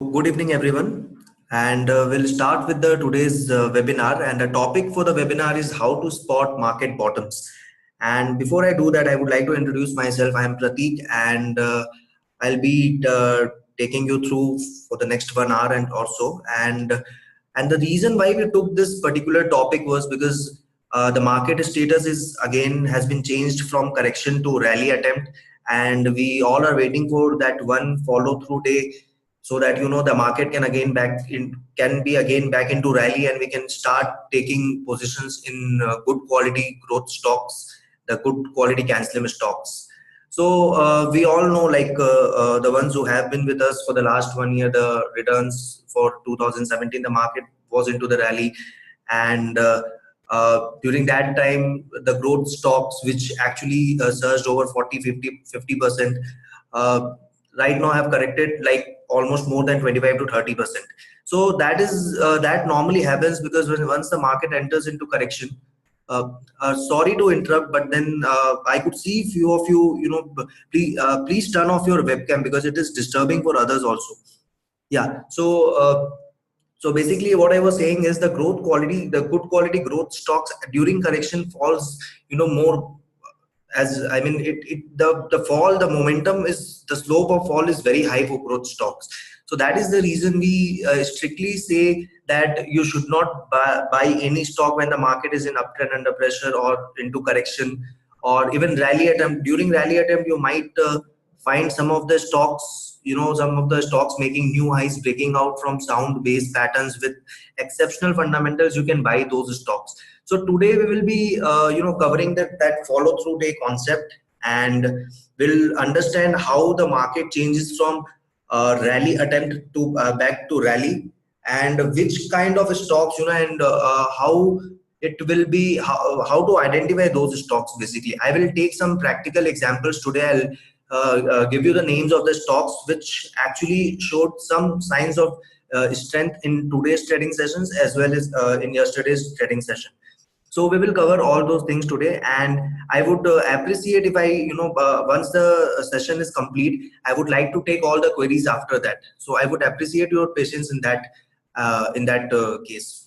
Good evening, everyone. And we'll start with the today's webinar. And the topic for the webinar is how to spot market bottoms. And before I do that, I would like to introduce myself. I am Prateek, and I'll be taking you through for the next 1 hour and or so. And the reason why we took this particular topic was because the market status has been changed from correction to rally attempt, and we all are waiting for that one follow through day, so that the market can be again back into rally, and we can start taking positions in good quality growth stocks, the good quality cancellum stocks. So we all know, like the ones who have been with us for the last 1 year, the returns for 2017, the market was into the rally, and during that time the growth stocks, which actually surged over 40, 50% right now have corrected like almost more than 25 to 30%. So that normally happens because once the market enters into correction, sorry to interrupt, but then I could see few of you, please turn off your webcam because it is disturbing for others also. Yeah. So basically what I was saying is the good quality growth stocks during correction falls, more, as I mean, the momentum is, the slope of fall is very high for growth stocks. So that is the reason we strictly say that you should not buy any stock when the market is in uptrend, under pressure, or into correction, or even rally attempt. During rally attempt, you might find some of the stocks, making new highs, breaking out from sound base patterns with exceptional fundamentals. You can buy those stocks. So today we will be covering that follow through day concept, and we'll understand how the market changes from rally attempt to back to rally, and which kind of stocks, and how it will be, how to identify those stocks. Basically, I will take some practical examples today. I'll give you the names of the stocks which actually showed some signs of strength in today's trading sessions as well as in yesterday's trading session. So we will cover all those things today, and I would appreciate if once the session is complete, I would like to take all the queries after that. So I would appreciate your patience in that case.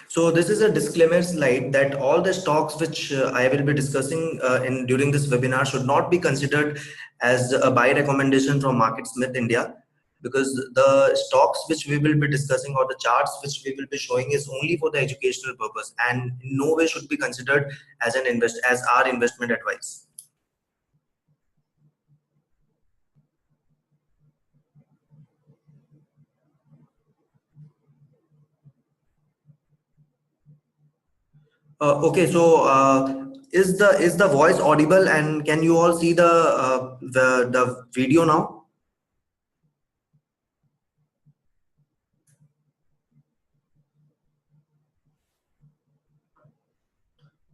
So this is a disclaimer slide that all the stocks which I will be discussing during this webinar should not be considered as a buy recommendation from MarketSmith India, because the stocks which we will be discussing or the charts which we will be showing is only for the educational purpose, and in no way should be considered as as our investment advice. Okay, so is the voice audible, and can you all see the video now?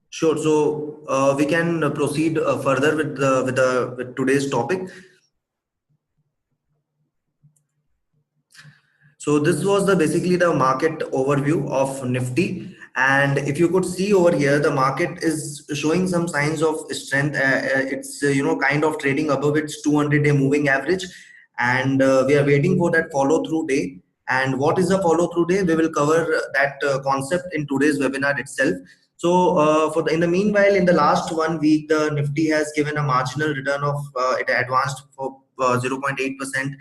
Sure. So we can proceed further with today's topic. So this was basically the market overview of Nifty, and if you could see over here, the market is showing some signs of strength. It's kind of trading above its 200-day moving average, and we are waiting for that follow through day. And what is the follow through day? We will cover that concept in today's webinar itself. So in the meanwhile, in the last 1 week, the Nifty has given a marginal return of it advanced for 0.8%,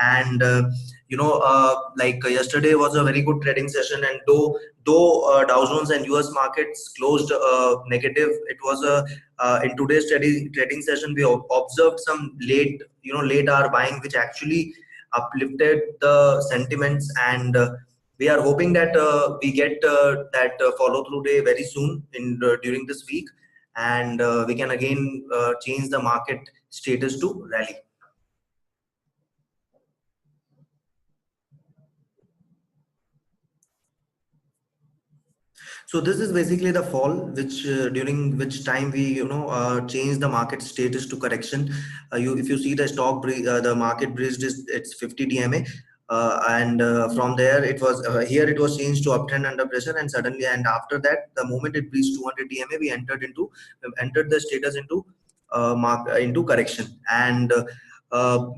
and like yesterday was a very good trading session, and though Dow Jones and US markets closed negative, it was in today's trading session we observed some late hour buying, which actually uplifted the sentiments, and we are hoping that we get that follow through day very soon during this week, and we can again change the market status to rally. So this is basically the fall, which during which time we change the market status to correction. If you see the stock the market breached its 50 DMA. From there it was here it was changed to uptrend under pressure, and suddenly, and after that, the moment it reached 200 EMA, we entered the status into correction. And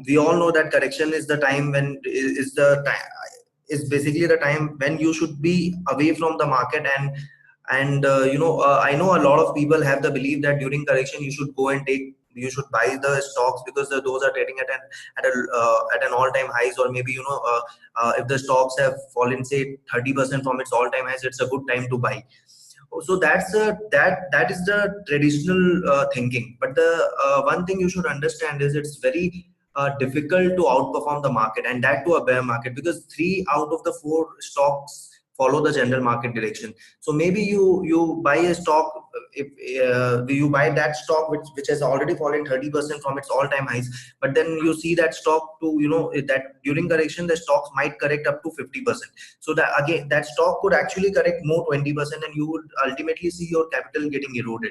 we all know that correction is the time when is the time is basically the time when you should be away from the market. And I know a lot of people have the belief that during correction you should buy the stocks because those are trading at an all-time highs, or maybe if the stocks have fallen say 30% from its all-time highs, it's a good time to buy. So that is the traditional thinking. But the one thing you should understand is it's very difficult to outperform the market, and that to a bear market, because 3 out of the 4 stocks follow the general market direction. So maybe you buy a stock, if you buy that stock which has already fallen 30% from its all-time highs, but then you see that stock to that during correction the stocks might correct up to 50%. So that again, that stock could actually correct more 20%, and you would ultimately see your capital getting eroded.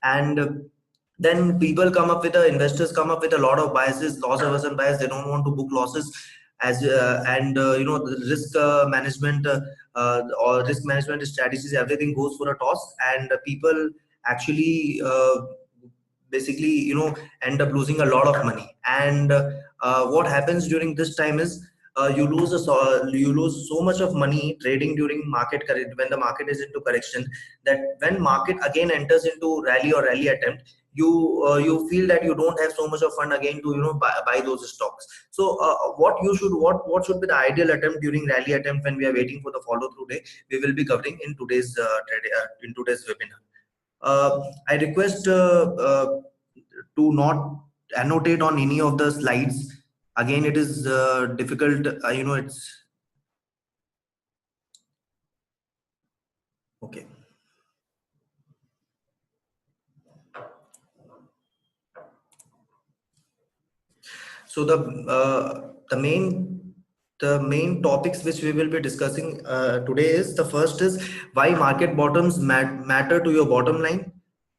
And then investors come up with a lot of biases, loss aversion bias. They don't want to book losses, as the risk management strategies, everything goes for a toss, and people actually basically end up losing a lot of money. And what happens during this time is you lose so much of money trading during when the market is into correction, that when market again enters into rally or rally attempt, you feel that you don't have so much of fund again to buy those stocks. So what should be the ideal attempt during rally attempt when we are waiting for the follow through day, we will be covering in today's webinar. I request to not annotate on any of the slides. Again, it is difficult. It's okay. So the main topics which we will be discussing today is, the first is why market bottoms matter to your bottom line.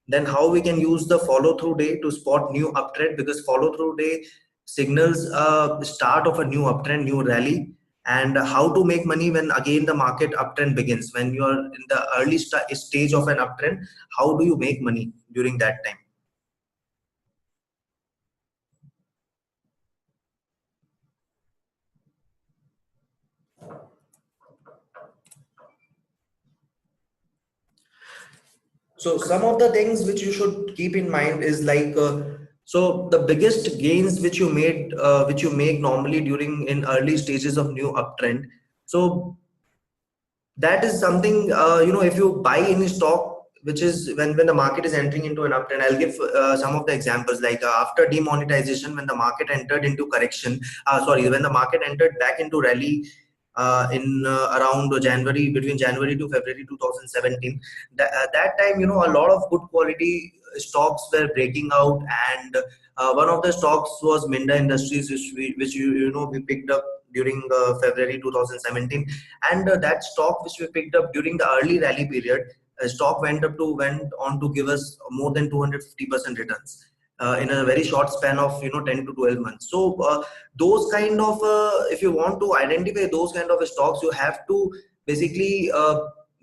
Then how we can use the follow through day to spot new uptrend, because follow through day signals start of a new uptrend, new rally. And how to make money when again the market uptrend begins, when you are in the early stage of an uptrend. How do you make money during that time? So some of the things which you should keep in mind is like, so the biggest gains which you make normally during in early stages of new uptrend. So that is something, if you buy any stock which is when the market is entering into an uptrend. I'll give some of the examples, like after demonetization, when the market entered into correction, when the market entered back into rally in around January, between January to February 2017. That time, a lot of good quality stocks were breaking out, and one of the stocks was Minda Industries, we picked up during February 2017. And that stock which we picked up during the early rally period, stock went on to give us more than 250% returns in a very short span of 10 to 12 months. So those kind of if you want to identify those kind of stocks, you have to basically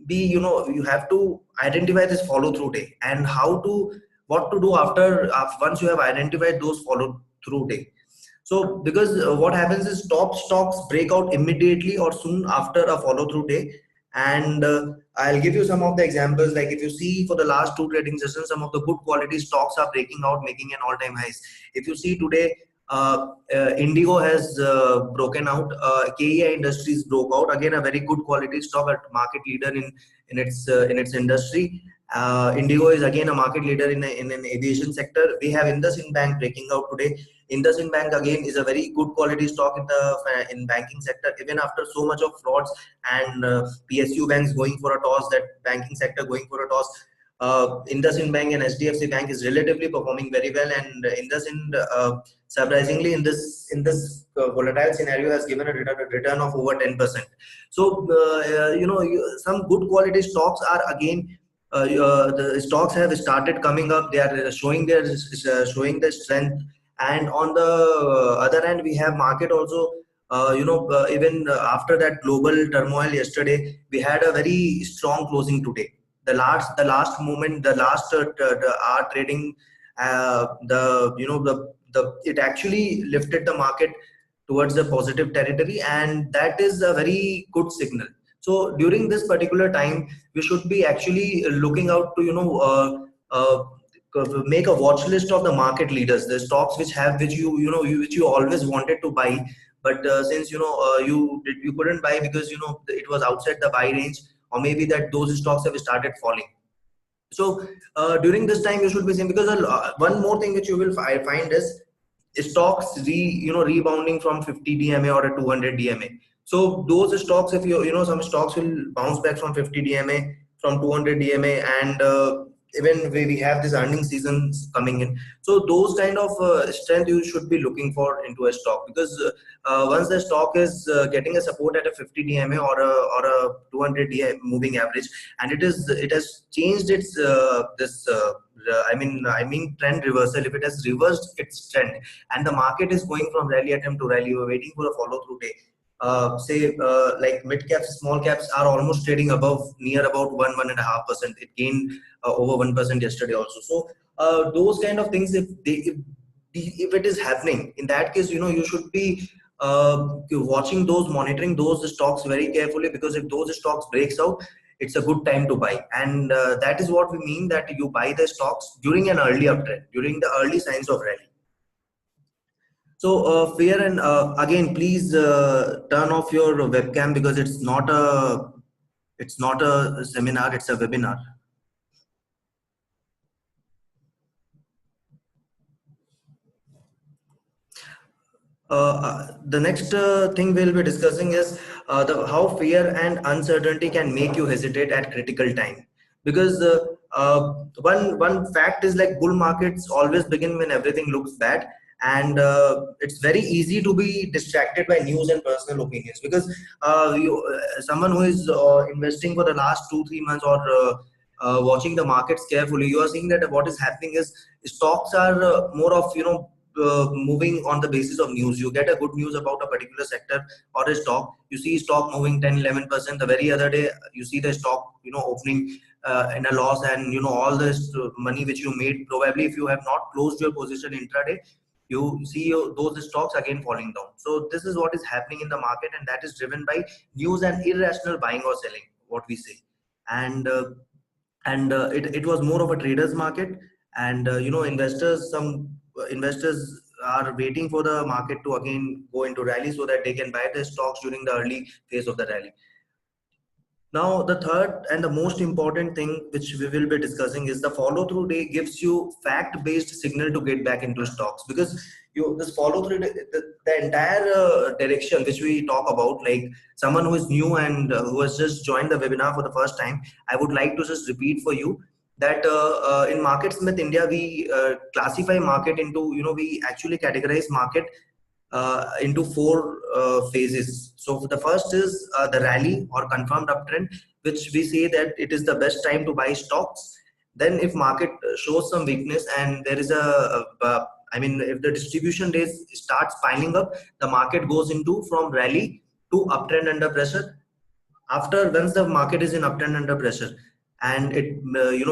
you have to identify this follow through day, and what to do after once you have identified those follow through day. So because what happens is top stocks break out immediately or soon after a follow through day. And I'll give you some of the examples. Like if you see for the last 2 trading sessions, some of the good quality stocks are breaking out, making an all time highs. If you see today, Indigo has broken out. KEI Industries broke out, again a very good quality stock, a market leader in its industry. Indigo is again a market leader in an aviation sector. We have IndusInd Bank breaking out today. IndusInd Bank again is a very good quality stock in banking sector. Even after so much of frauds and PSU banks going for a toss, that banking sector going for a toss, IndusInd Bank and HDFC Bank is relatively performing very well. And IndusInd, surprisingly, in this volatile scenario, has given a return of over 10%. So some good quality stocks are again. The stocks have started coming up. They are showing their strength. And on the other hand, we have market also even after that global turmoil yesterday, we had a very strong closing today. The last moment, the last hour trading, it actually lifted the market towards the positive territory, and that is a very good signal. So during this particular time, we should be actually looking out to make a watch list of the market leaders, the stocks which you always wanted to buy, but since you couldn't buy because it was outside the buy range, or maybe that those stocks have started falling. So during this time you should be seeing, because one more thing which you will find is stocks rebounding from 50 DMA or a 200 DMA. So those stocks, if some stocks will bounce back from 50 DMA, from 200 DMA, and even we have this earning seasons coming in. So those kind of strength you should be looking for into a stock, because once the stock is getting a support at a 50 DMA or a 200 DMA moving average, and it has changed its trend reversal. If it has reversed its trend and the market is going from rally attempt to rally, we're waiting for a follow through day. Like mid caps, small caps are almost trading near about 1.5%. It gained over 1% yesterday also. So those kind of things, if it is happening, in that case, you should be watching those, monitoring those stocks very carefully, because if those stocks breaks out, it's a good time to buy. And that is what we mean, that you buy the stocks during an early uptrend, during the early signs of rally. So fear, and again, please turn off your webcam, because it's not a seminar, it's a webinar. The next thing we'll be discussing is how fear and uncertainty can make you hesitate at critical time. Because one fact is, like, bull markets always begin when everything looks bad, and it's very easy to be distracted by news and personal opinions. Because someone who is investing for the last 2-3 months, or watching the markets carefully, you are seeing that what is happening is stocks are more of moving on the basis of news. You get a good news about a particular sector or a stock, you see stock moving 10-11%. The very other day you see the stock opening in a loss, and all this money which you made, probably if you have not closed your position intraday, you see those stocks again falling down. So this is what is happening in the market, and that is driven by news and irrational buying or selling, what we say. And it was more of a traders market, and investors are waiting for the market to again go into rally, so that they can buy the stocks during the early phase of the rally. Now, the third and the most important thing which we will be discussing is the follow through day gives you fact based signal to get back into stocks. Because this follow through, the entire direction which we talk about, like someone who is new and who has just joined the webinar for the first time, I would like to just repeat for you that in MarketSmith India, we classify market into, we actually categorize market into 4 phases. So the first is the rally or confirmed uptrend, which we say that it is the best time to buy stocks. Then if market shows some weakness, and there is if the distribution days starts piling up, the market goes into from rally to uptrend under pressure. After, once the market is in uptrend under pressure and it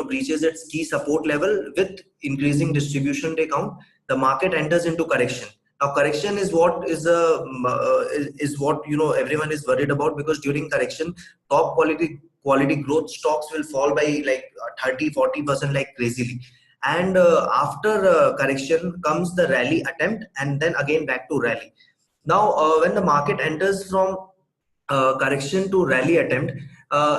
breaches its key support level with increasing distribution day count, the market enters into correction. Now correction is what is what everyone is worried about, because during correction, top quality growth stocks will fall by like 30-40% like crazily. And after correction comes the rally attempt, and then again back to rally. Now when the market enters from correction to rally attempt,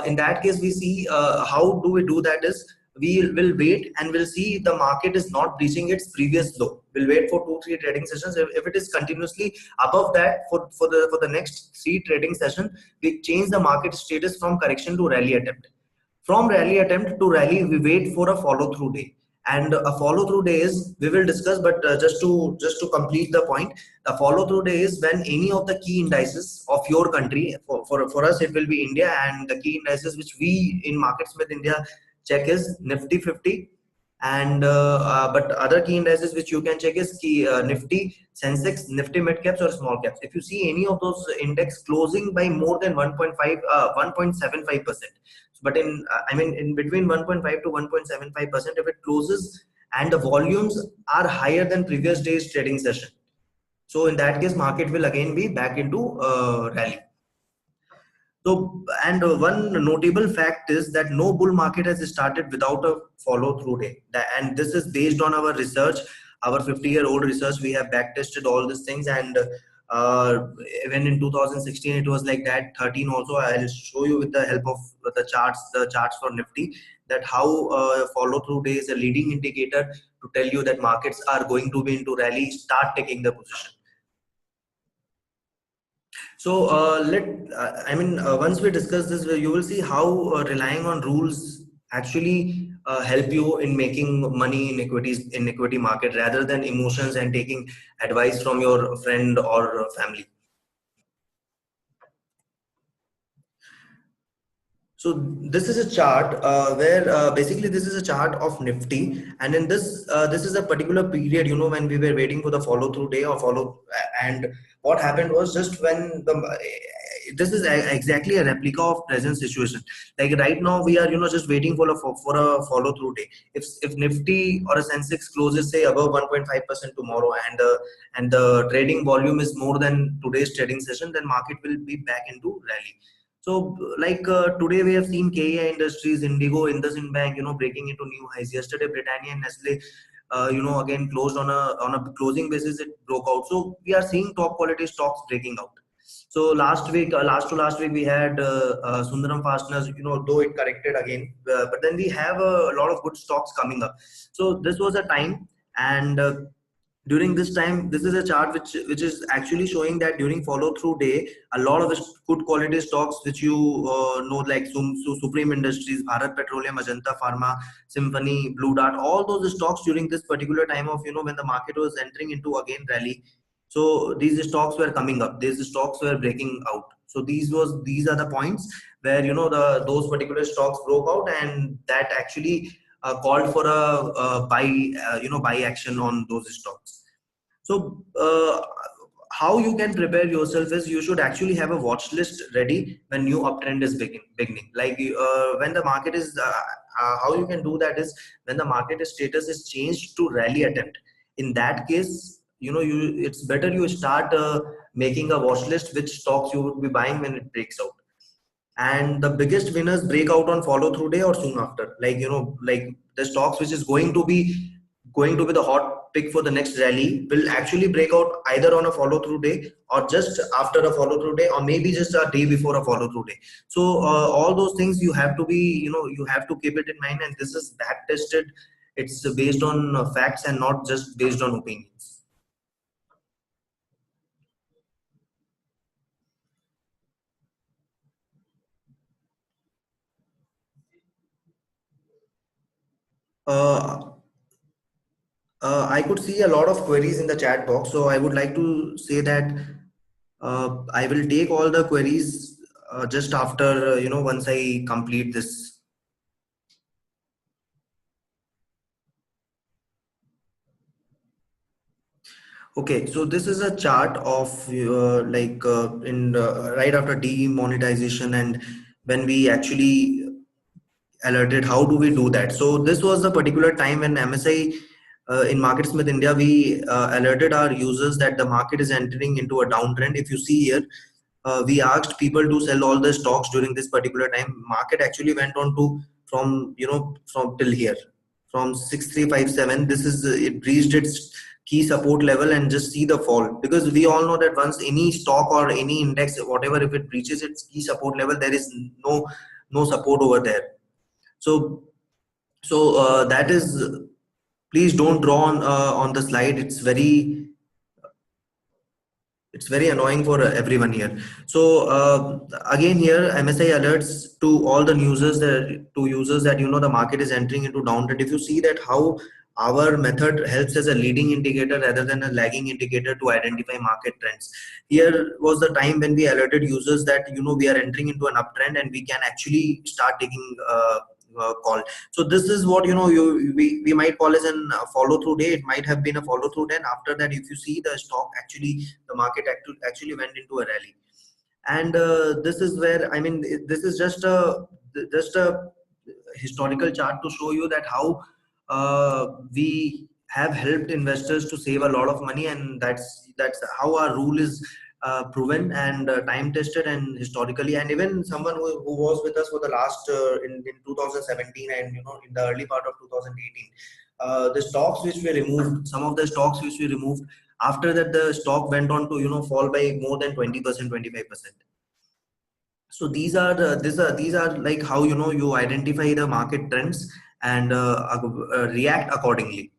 in that case we see how do we do that is, we will wait and we'll see the market is not breaching its previous low. We'll wait for 2-3 trading sessions. If it is continuously above that for the next 3 trading session, we change the market status from correction to rally attempt. From rally attempt to rally, we wait for a follow through day. And a follow through day is, we will discuss, but just to complete the point, the follow through day is when any of the key indices of your country, for us it will be India, and the key indices which we in MarketSmith India check is Nifty 50 And but other key indices which you can check is Nifty, Sensex, Nifty mid caps or small caps. If you see any of those index closing by more than 1.5 1.75%, but in I mean in between 1.5 to 1.75%, if it closes and the volumes are higher than previous day's trading session, so in that case market will again be back into rally. So, and one notable fact is that no bull market has started without a follow through day. And this is based on our research, our 50-year-old research. We have back tested all these things. And even in 2016, it was like that. 13 also, I'll show you with the help of the charts for Nifty, that how follow through day is a leading indicator to tell you that markets are going to be into rally, start taking the position. So once we discuss this, you will see how relying on rules actually help you in making money in equity market rather than emotions and taking advice from your friend or family. So this is a chart where basically this is a chart of Nifty, and in this is a particular period, you know, when we were waiting for the follow through day or follow, and what happened was just when the this is exactly a replica of present situation. Like right now we are, you know, just waiting for a follow through day. If Nifty or a Sensex closes say above 1.5% tomorrow, and the trading volume is more than today's trading session, then market will be back into rally. So, like today, we have seen KEI Industries, Indigo, IndusInd Bank, you know, breaking into new highs. Yesterday, Britannia and Nestle, you know, again closed on a closing basis. It broke out. So we are seeing top quality stocks breaking out. So last week, last week, we had Sundaram Fasteners. You know, though it corrected again, but then we have a lot of good stocks coming up. So this was a time, and during this time, this is a chart which is actually showing that during follow through day, a lot of good quality stocks which you know, like Supreme Industries, Bharat Petroleum, Ajanta Pharma, Symphony, Blue Dart, all those stocks during this particular time of, you know, when the market was entering into again rally, so these stocks were coming up, these stocks were breaking out. So these are the points where, you know, those particular stocks broke out, and that actually called for a buy, you know, buy action on those stocks. So how you can prepare yourself is you should actually have a watch list ready when new uptrend is beginning. Like when the market is how you can do that is when the market status is changed to rally attempt. In that case, you know, it's better you start making a watch list which stocks you would be buying when it breaks out. And the biggest winners break out on follow through day or soon after, like, you know, like the stocks which is going to be the hot pick for the next rally will actually break out either on a follow through day or just after a follow through day, or maybe just a day before a follow through day. So all those things you have to be, you know, you have to keep it in mind, and this is back tested. It's based on facts and not just based on opinions. uh, I could see a lot of queries in the chat box, so I would like to say that I will take all the queries just after, you know, once I complete this. Okay, so this is a chart of in right after demonetization, and when we actually alerted, how do we do that? So this was the particular time when MSI in MarketSmith India, we alerted our users that the market is entering into a downtrend. If you see here, we asked people to sell all the stocks during this particular time. Market actually went on to from, you know, from till here, from 6357. This is it reached its key support level, and just see the fall, because we all know that once any stock or any index, whatever, if it reaches its key support level, there is no support over there. So that is, please don't draw on the slide. It's very annoying for everyone here. So again here, MSI alerts to all the users that, you know, the market is entering into downtrend. If you see that how our method helps as a leading indicator rather than a lagging indicator to identify market trends. Here was the time when we alerted users that, you know, we are entering into an uptrend and we can actually start taking called. So this is what we might call as an follow through day. It might have been a follow through day, and after that, if you see the stock actually, the market actually went into a rally. And this is where, I mean, this is just a historical chart to show you that how we have helped investors to save a lot of money, and that's how our rule is proven and time tested and historically. And even someone who was with us for the last in 2017 and in the early part of 2018, the stocks which we removed, some of the stocks which we removed, after that the stock went on to fall by more than 20%, 25%. So these are like how you identify the market trends and react accordingly.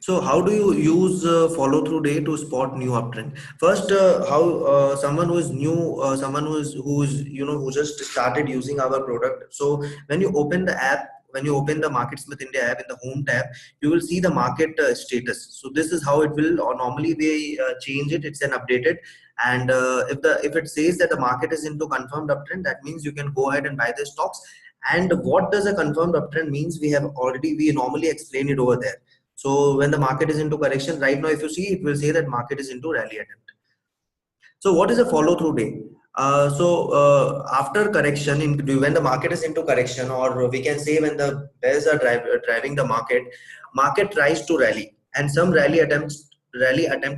So how do you use follow through day to spot new uptrend? First, how someone who is new, someone who's who just started using our product. So when you open the app, when you open the MarketSmith India app in the home tab, you will see the market status. So this is how it will, or normally they change it. It's an updated, and if it says that the market is into confirmed uptrend, that means you can go ahead and buy the stocks. And what does a confirmed uptrend means? We normally explain it over there. So when the market is into correction, right now if you see, it will say that market is into rally attempt. So what is a follow through day? After correction, when the market is into correction, or we can say when the bears are driving the market tries to rally, and some rally attempt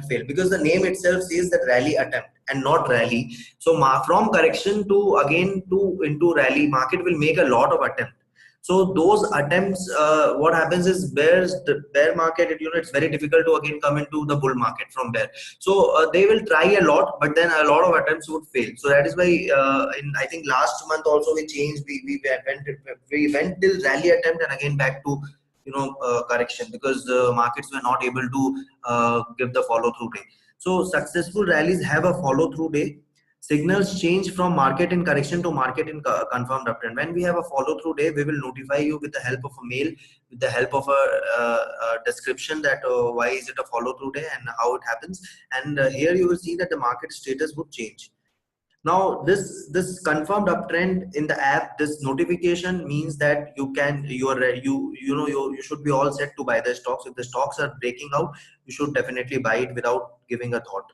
fail, because the name itself says that rally attempt and not rally. So from correction to again to into rally, market will make a lot of attempts. So those attempts, what happens is the bear market, it's very difficult to again come into the bull market from there. So they will try a lot, but then a lot of attempts would fail. So that is why in I think last month also we changed. We went till rally attempt and again back to correction, because the markets were not able to give the follow through day. So successful rallies have a follow through day. Signals change from market in correction to market in confirmed uptrend. When we have a follow through day, we will notify you with the help of a mail, with the help of a description that why is it a follow through day and how it happens. And here you will see that the market status would change. Now this confirmed uptrend in the app, this notification means that you should be all set to buy the stocks. If the stocks are breaking out, you should definitely buy it without giving a thought.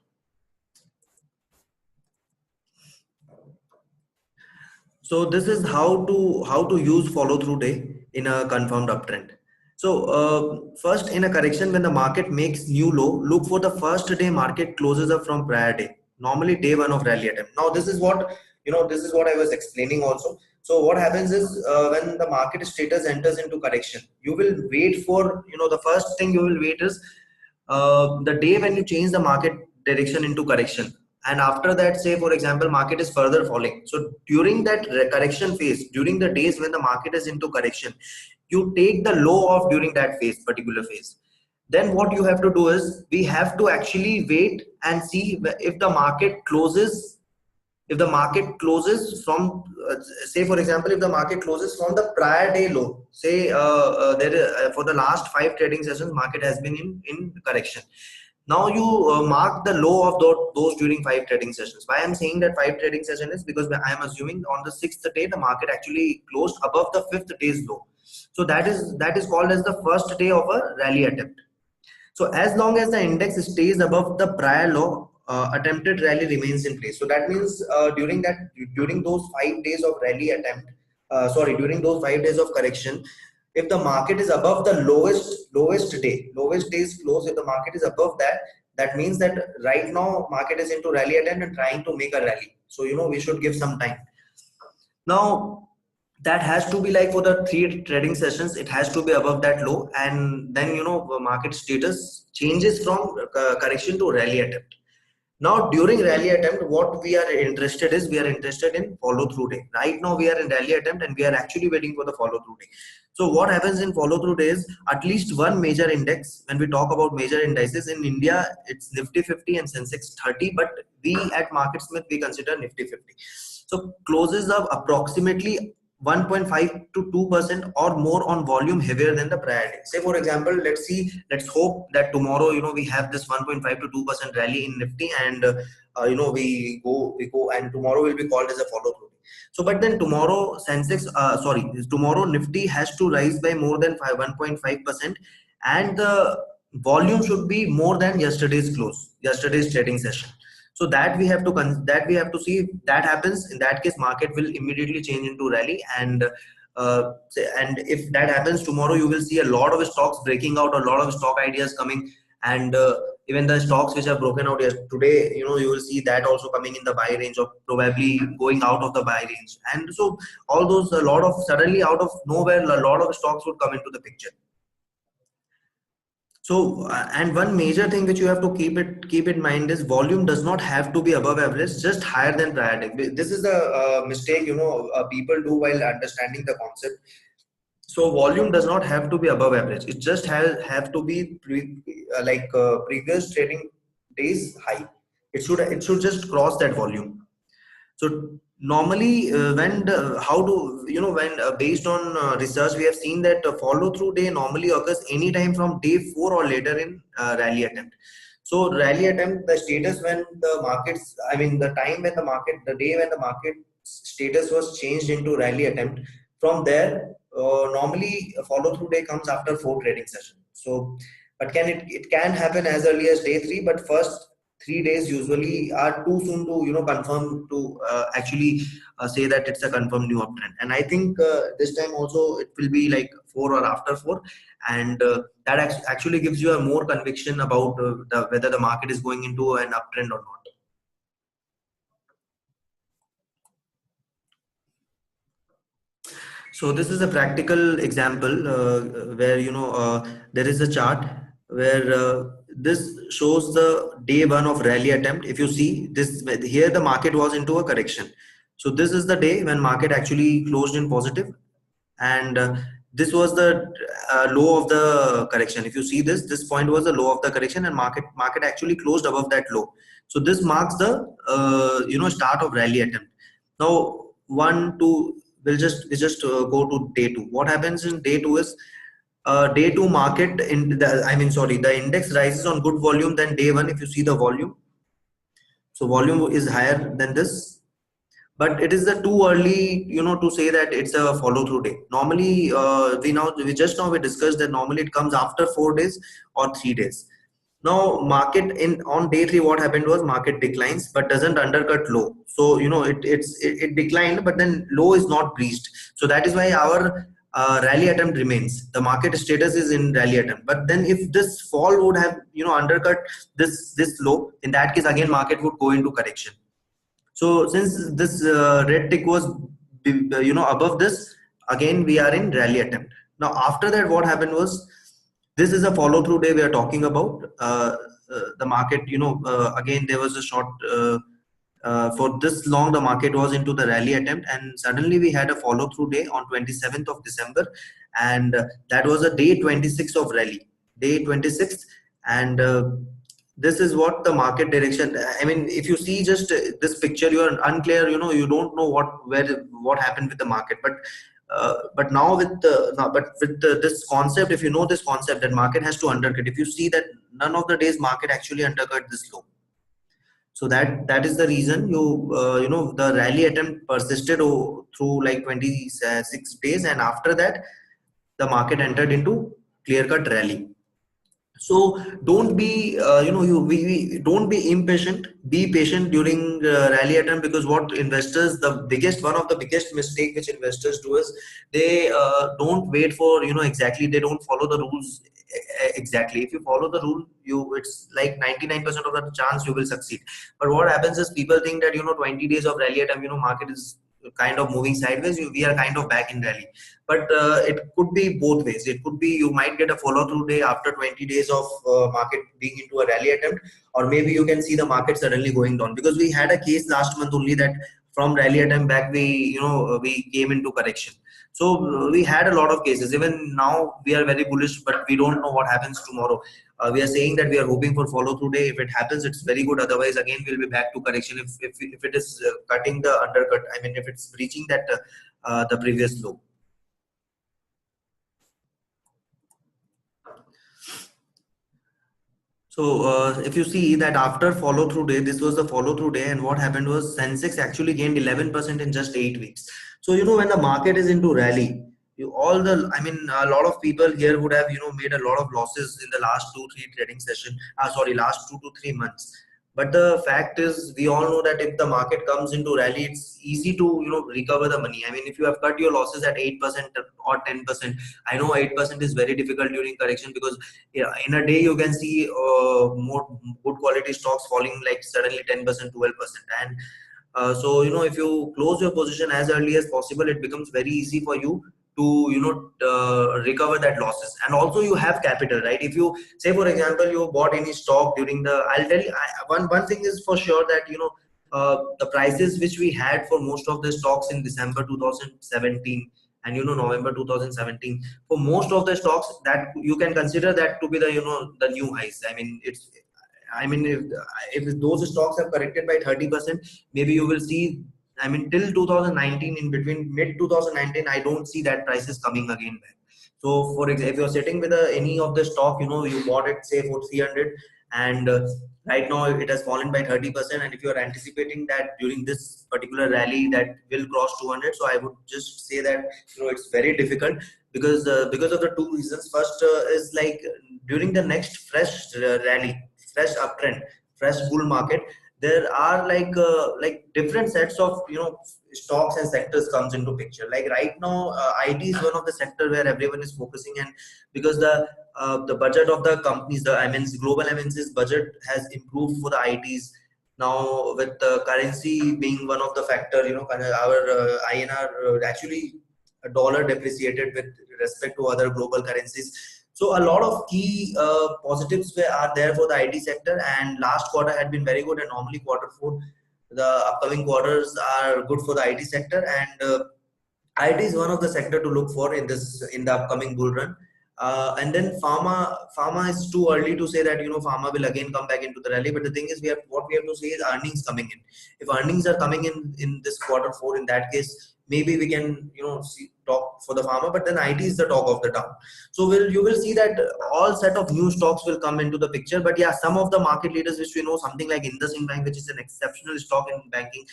So this is how to use follow through day in a confirmed uptrend. So first, in a correction, when the market makes new low, look for the first day market closes up from prior day, normally day one of rally attempt. Now this is what this is what I was explaining also. So what happens is when the market status enters into correction, you will wait for the first thing you will wait is the day when you change the market direction into correction. And after that, say for example, market is further falling. So during that correction phase, during the days when the market is into correction, you take the low off during that particular phase. Then what you have to do is, we have to actually wait and see if the market closes. If the market closes from say for example, if the market closes from the prior day low, say for the last 5 trading sessions, market has been in correction. Now you mark the low of those during 5 trading sessions. Why I'm saying that 5 trading session is because I am assuming on the 6th day the market actually closed above the 5th day's low. So that is called as the first day of a rally attempt. So as long as the index stays above the prior low, attempted rally remains in place. So that means during those 5 days of rally attempt, during those 5 days of correction, if the market is above the lowest day's close, if the market is above that, that means that right now market is into rally attempt and trying to make a rally. So we should give some time. Now that has to be like for the 3 trading sessions, it has to be above that low, and then market status changes from correction to rally attempt. Now during rally attempt, what we are interested in follow through day. Right now we are in rally attempt and we are actually waiting for the follow through day. So what happens in follow through days, at least one major index, when we talk about major indices in India, it's Nifty 50 and Sensex 30, but we at MarketSmith we consider Nifty 50. So closes up approximately 1.5 to 2% or more on volume heavier than the prior day. Say for example, let's hope that tomorrow, we have this 1.5 to 2% rally in Nifty, and we go and tomorrow will be called as a follow through. So but then tomorrow tomorrow Nifty has to rise by more than 1.5%, and the volume should be more than yesterday's trading session. So that we have to see. If that happens, in that case market will immediately change into rally, and if that happens tomorrow, you will see a lot of stocks breaking out, a lot of stock ideas coming, and even the stocks which have broken out today, you will see that also coming in the buy range, or probably going out of the buy range. And so all those, a lot of, suddenly out of nowhere, a lot of stocks would come into the picture. So, and one major thing which you have to keep in mind is volume does not have to be above average, just higher than prior day. This is the mistake people do while understanding the concept. So volume does not have to be above average. It just have to be previous trading days high. It should just cross that volume. So normally, when based on research, we have seen that follow through day normally occurs anytime from day 4 or later in rally attempt. So rally attempt, the status when the markets, the time when the market, the day when the market status was changed into rally attempt. From there, normally a follow through day comes after 4 trading session. So, but it can happen as early as day 3, but first 3 days usually are too soon to confirm to actually say that it's a confirmed new uptrend. And I think this time also it will be like 4 or after 4, and that actually gives you a more conviction about whether the market is going into an uptrend or not. So this is a practical example where there is a chart where this shows the day 1 of rally attempt. If you see this here, the market was into a correction. So this is the day when market actually closed in positive, and this was the low of the correction. If you see this point was the low of the correction, and market actually closed above that low. So this marks the start of rally attempt. Now 1 2, we'll just go to day 2. What happens in day 2 is day 2 market the index rises on good volume than day 1. If you see the volume, so volume is higher than this, but it is too early to say that it's a follow through day. Normally we discussed that normally it comes after 4 days or 3 days. Now market on day 3, what happened was market declines but doesn't undercut low. So it declined, but then low is not breached. So that is why our rally attempt remains. The market status is in rally attempt. But then if this fall would have undercut this low, in that case again market would go into correction. So since this red tick was above this, again we are in rally attempt. Now after that, what happened was, this is a follow through day we are talking about. The market, again there was a short for this long, the market was into the rally attempt, and suddenly we had a follow through day on 27th of December, and that was a day 26 of rally, day 26th. And this is what the market direction. If you see just this picture, you are unclear, you don't know what happened with the market. But now with this concept, if you know this concept, that market has to undercut. If you see that none of the days market actually undercut this low, so that is the reason the rally attempt persisted through like 26 days, and after that the market entered into clear cut rally. So don't be don't be impatient, be patient during rally attempt, because what investors, one of the biggest mistake which investors do is they don't wait for exactly, they don't follow the rules exactly. If you follow the rule, it's like 99% of the chance you will succeed. But what happens is people think that 20 days of rally attempt, market is kind of moving sideways, we are kind of back in rally. But it could be both ways. It could be you might get a follow through day after 20 days of market being into a rally attempt, or maybe you can see the market suddenly going down, because we had a case last month only that from rally attempt back we came into correction. So we had a lot of cases. Even now we are very bullish, but we don't know what happens tomorrow. We are saying that we are hoping for follow through day. If it happens, it's very good. Otherwise, again we'll be back to correction. If it is cutting the undercut, if it's breaching that the previous low. So if you see that after follow through day, this was the follow through day, and what happened was Sensex actually gained 11% in just 8 weeks. So when the market is into rally, a lot of people here would have made a lot of losses in the last 2-3 trading session. Sorry, last 2 to 3 months. But the fact is, we all know that if the market comes into rally, it's easy to recover the money. I mean, if you have cut your losses at 8% or 10%, I know 8% is very difficult during correction, because in a day you can see more good quality stocks falling like suddenly 10%, 12%, and so if you close your position as early as possible, it becomes very easy for you to recover that losses. And also you have capital, right? If you say, for example, you bought any stock during the, I'll tell you, one thing is for sure, that the prices which we had for most of the stocks in December 2017 and November 2017, for most of the stocks, that you can consider that to be the the new highs. If those stocks have corrected by 30%, maybe you will see, till 2019, in between mid 2019, I don't see that prices coming again back. So for example, if you're sitting with any of the stock, you bought it say for 300, and right now it has fallen by 30%, and if you're anticipating that during this particular rally that will cross 200, so I would just say that it's very difficult, because of the two reasons. First is like, during the next fresh rally, fresh uptrend, fresh bull market, there are like different sets of stocks and sectors comes into picture. Like right now, IT is one of the sector where everyone is focusing, and because the budget of the companies, the global MNC's budget has improved for the ITs. Now with the currency being one of the factor, our INR actually a dollar depreciated with respect to other global currencies. So a lot of key positives are there for the IT sector, and last quarter had been very good, and normally quarter four, the upcoming quarters are good for the IT sector, and IT is one of the sector to look for in the upcoming bull run. And then pharma is too early to say that pharma will again come back into the rally. But the thing is, what we have to say is earnings coming in. If earnings are coming in this quarter four, in that case, maybe we can talk for the pharma. But then IT is the talk of the town. So you will see that all set of new stocks will come into the picture. But yeah, some of the market leaders which we know, something like IndusInd Bank, which is an exceptional stock in banking.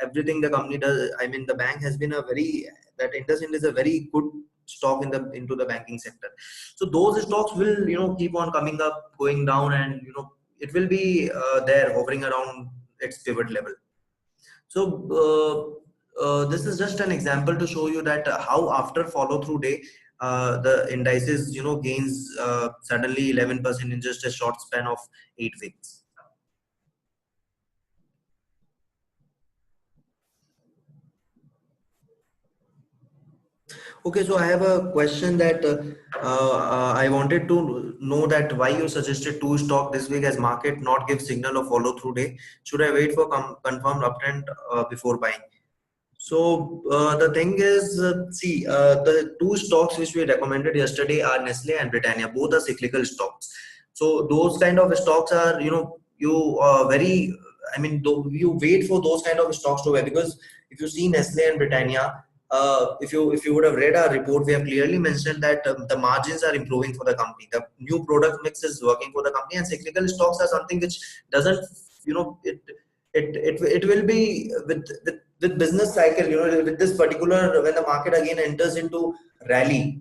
Everything the company does, the bank has been that IndusInd is a very good stock into the banking sector. So those stocks will keep on coming up, going down, and it will be there hovering around its pivot level. So this is just an example to show you that how after follow through day, the indices gains suddenly 11% in just a short span of 8 weeks. Okay, so I have a question that I wanted to know that why you suggested two stock this week, as market not give signal of follow through day. Should I wait for confirmed uptrend before buying? So the thing is, the two stocks which we recommended yesterday are Nestle and Britannia. Both are cyclical stocks. So those kind of stocks are, you wait for those kind of stocks to buy, because if you see Nestle and Britannia, if you would have read our report, we have clearly mentioned that the margins are improving for the company. The new product mix is working for the company, and cyclical stocks are something which doesn't, it will be with business cycle, with this particular, when the market again enters into rally,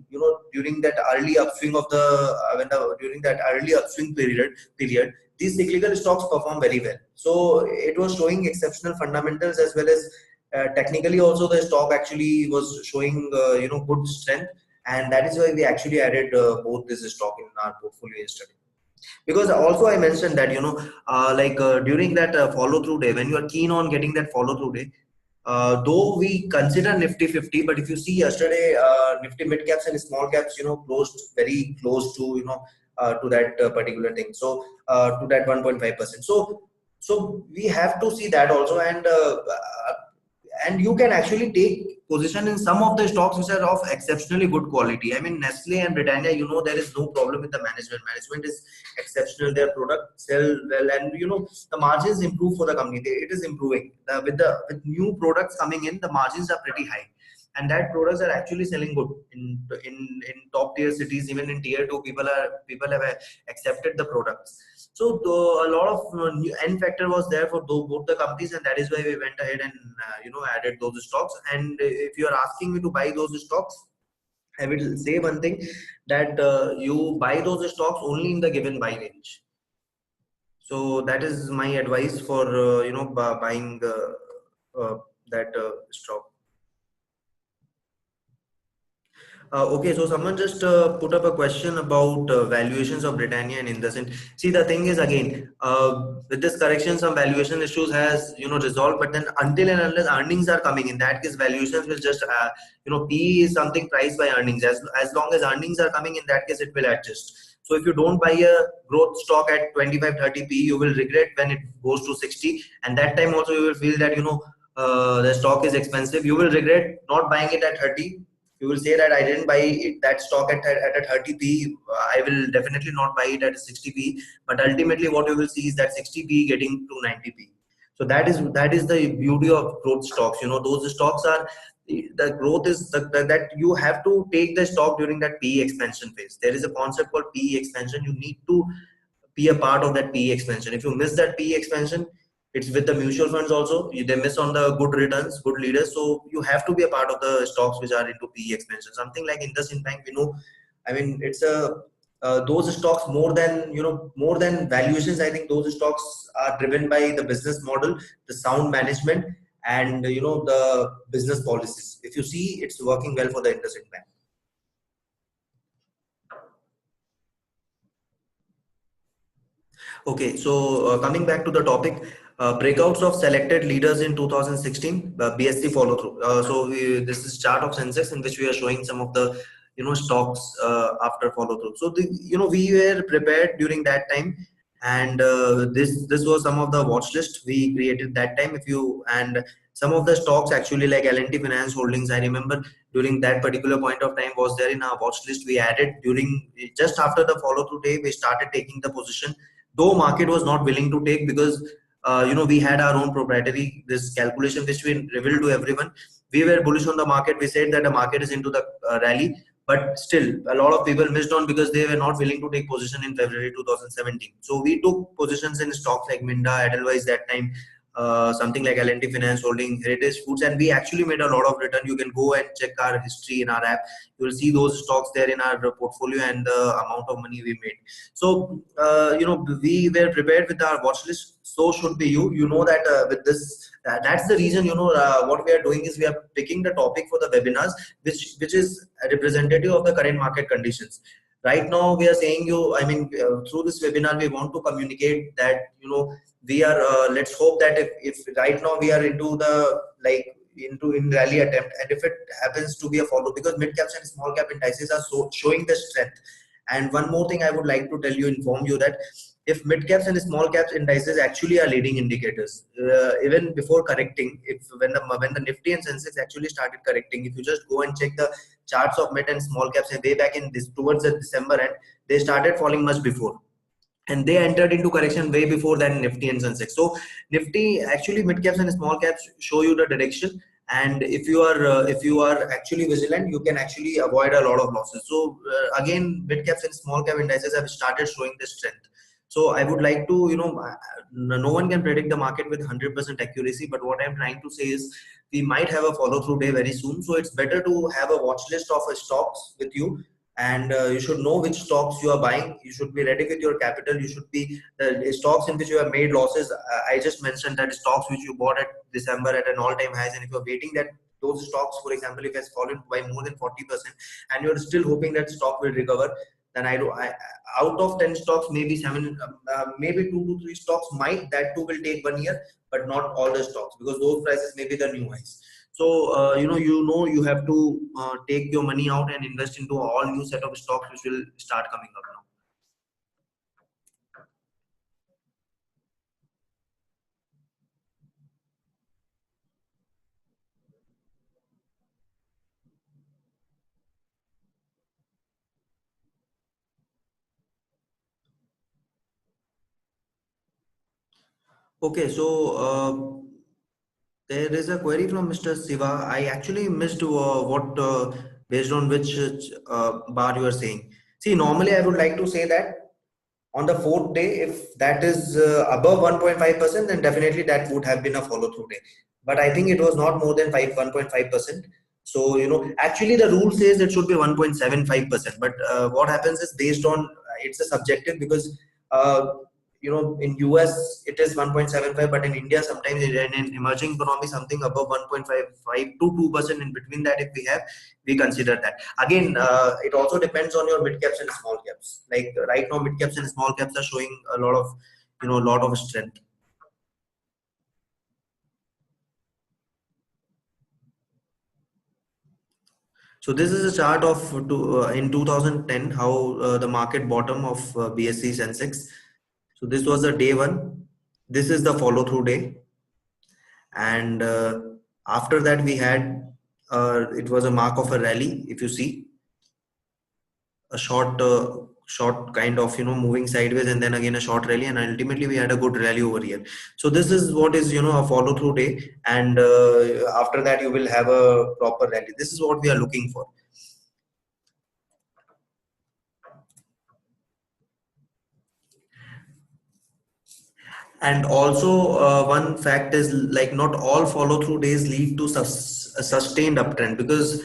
during that early upswing of the during that early upswing period, these cyclical stocks perform very well. So it was showing exceptional fundamentals, as well as technically also the stock actually was showing good strength, and that is why we actually added both this stock in our portfolio yesterday. Because also I mentioned that during that follow through day, when you are keen on getting that follow through day, though we consider Nifty 50, but if you see yesterday, Nifty mid caps and small caps closed very close to to that particular thing, so to that 1.5%. So we have to see that also, and you can actually take position in some of the stocks which are of exceptionally good quality. Nestle and Britannia, there is no problem with the management. Management is exceptional. Their product sell well, and the margins improve for the company. It is improving with new products coming in. The margins are pretty high, and that products are actually selling good in top tier cities. Even in tier 2, people have accepted the products. So a lot of new N factor was there for both the companies, and that is why we went ahead and added those stocks. And if you are asking me to buy those stocks, I will say one thing, that you buy those stocks only in the given buy range. So that is my advice for buying that stock. Okay, so someone just put up a question about valuations of Britannia and Indus. See, the thing is, again, with this correction, some valuation issues has resolved. But then, until and unless earnings are coming, in that case, valuations will just PE is something priced by earnings. As long as earnings are coming, in that case, it will adjust. So if you don't buy a growth stock at 25-30 PE, you will regret when it goes to 60, and that time also you will feel that the stock is expensive. You will regret not buying it at 30. You will say that I didn't buy that stock at a 30p. I will definitely not buy it at a 60p. But ultimately, what you will see is that 60p getting to 90p. So that is the beauty of growth stocks. Those stocks are, the growth is that you have to take the stock during that PE expansion phase. There is a concept called PE expansion. You need to be a part of that PE expansion. If you miss that PE expansion, it's with the mutual funds also. They miss on the good returns, good leaders. So you have to be a part of the stocks which are into PE expansion. Something like Indus Bank, I mean, it's a those stocks, more than valuations. I think those stocks are driven by the business model, the sound management, and the business policies. If you see, it's working well for the Indus Bank. Okay, so coming back to the topic, breakouts of selected leaders in 2016, BSC follow through. This is chart of Sensex in which we are showing some of the stocks after follow through. So we were prepared during that time, and this was some of the watch list we created that time. And some of the stocks actually, like L&T Finance Holdings, I remember during that particular point of time was there in our watch list. We added during just after the follow through day, we started taking the position, though market was not willing to take, because we had our own proprietary this calculation which we revealed to everyone. We were bullish on the market. We said that the market is into the rally, but still a lot of people missed on because they were not willing to take position in February 2017. So we took positions in stocks like Minda, Edelweiss that time, something like L&T Finance Holding, Heritage Foods, and we actually made a lot of return. You can go and check our history in our app. You will see those stocks there in our portfolio and the amount of money we made. So we were prepared with our watch list. So should be you. You know that with this, that's the reason. What we are doing is we are picking the topic for the webinars, which is representative of the current market conditions. Right now, we are saying through this webinar, we want to communicate that we are. Let's hope that if right now we are into the in rally attempt, and if it happens to be a follow, because mid caps and small cap indices are showing the strength. And one more thing I would like to inform you that if mid caps and small caps indices actually are leading indicators, even before correcting, if when the Nifty and Sensex actually started correcting, if you just go and check the charts of mid and small caps way back in this towards the December end, they started falling much before, and they entered into correction way before than Nifty and Sensex. So Nifty, actually mid caps and small caps show you the direction, and if you are actually vigilant, you can actually avoid a lot of losses. So again, mid caps and small cap indices have started showing the strength. So I would like to, no one can predict the market with 100% accuracy, but what I'm trying to say is we might have a follow through day very soon. So it's better to have a watch list of stocks with you, and you should know which stocks you are buying. You should be ready with your capital. You should be the stocks in which you have made losses. I just mentioned that stocks which you bought at December at an all-time highs, and if you're waiting that those stocks, for example, if it has fallen by more than 40% and you're still hoping that stock will recover, then out of 10 stocks, maybe 7, maybe 2 to 3 stocks might, that too will take 1 year, but not all the stocks, because those prices may be the new highs. So you have to take your money out and invest into all new set of stocks which will start coming up now. Okay, so There is a query from Mr. Siva. I actually missed what based on which bar you are saying. See, normally I would like to say that on the fourth day, if that is above 1.5%, then definitely that would have been a follow through day. But I think it was not more than 1.5%. So, actually the rule says it should be 1.75%. But what happens is based on it's a subjective because uh, in US it is 1.75, but in India sometimes in emerging economy something above 1.55 to 2%. In between that, if we consider that. Again, it also depends on your mid caps and small caps. Like right now, mid caps and small caps are showing a lot of strength. So this is a chart of in 2010 how the market bottom of BSE Sensex. So this was the day one. This is the follow through day, and after that we had it was a mark of a rally. If you see a short kind of moving sideways and then again a short rally, and ultimately we had a good rally over here. So this is what is a follow through day, and after that you will have a proper rally. This is what we are looking for. And also one fact is like not all follow through days lead to a sustained uptrend, because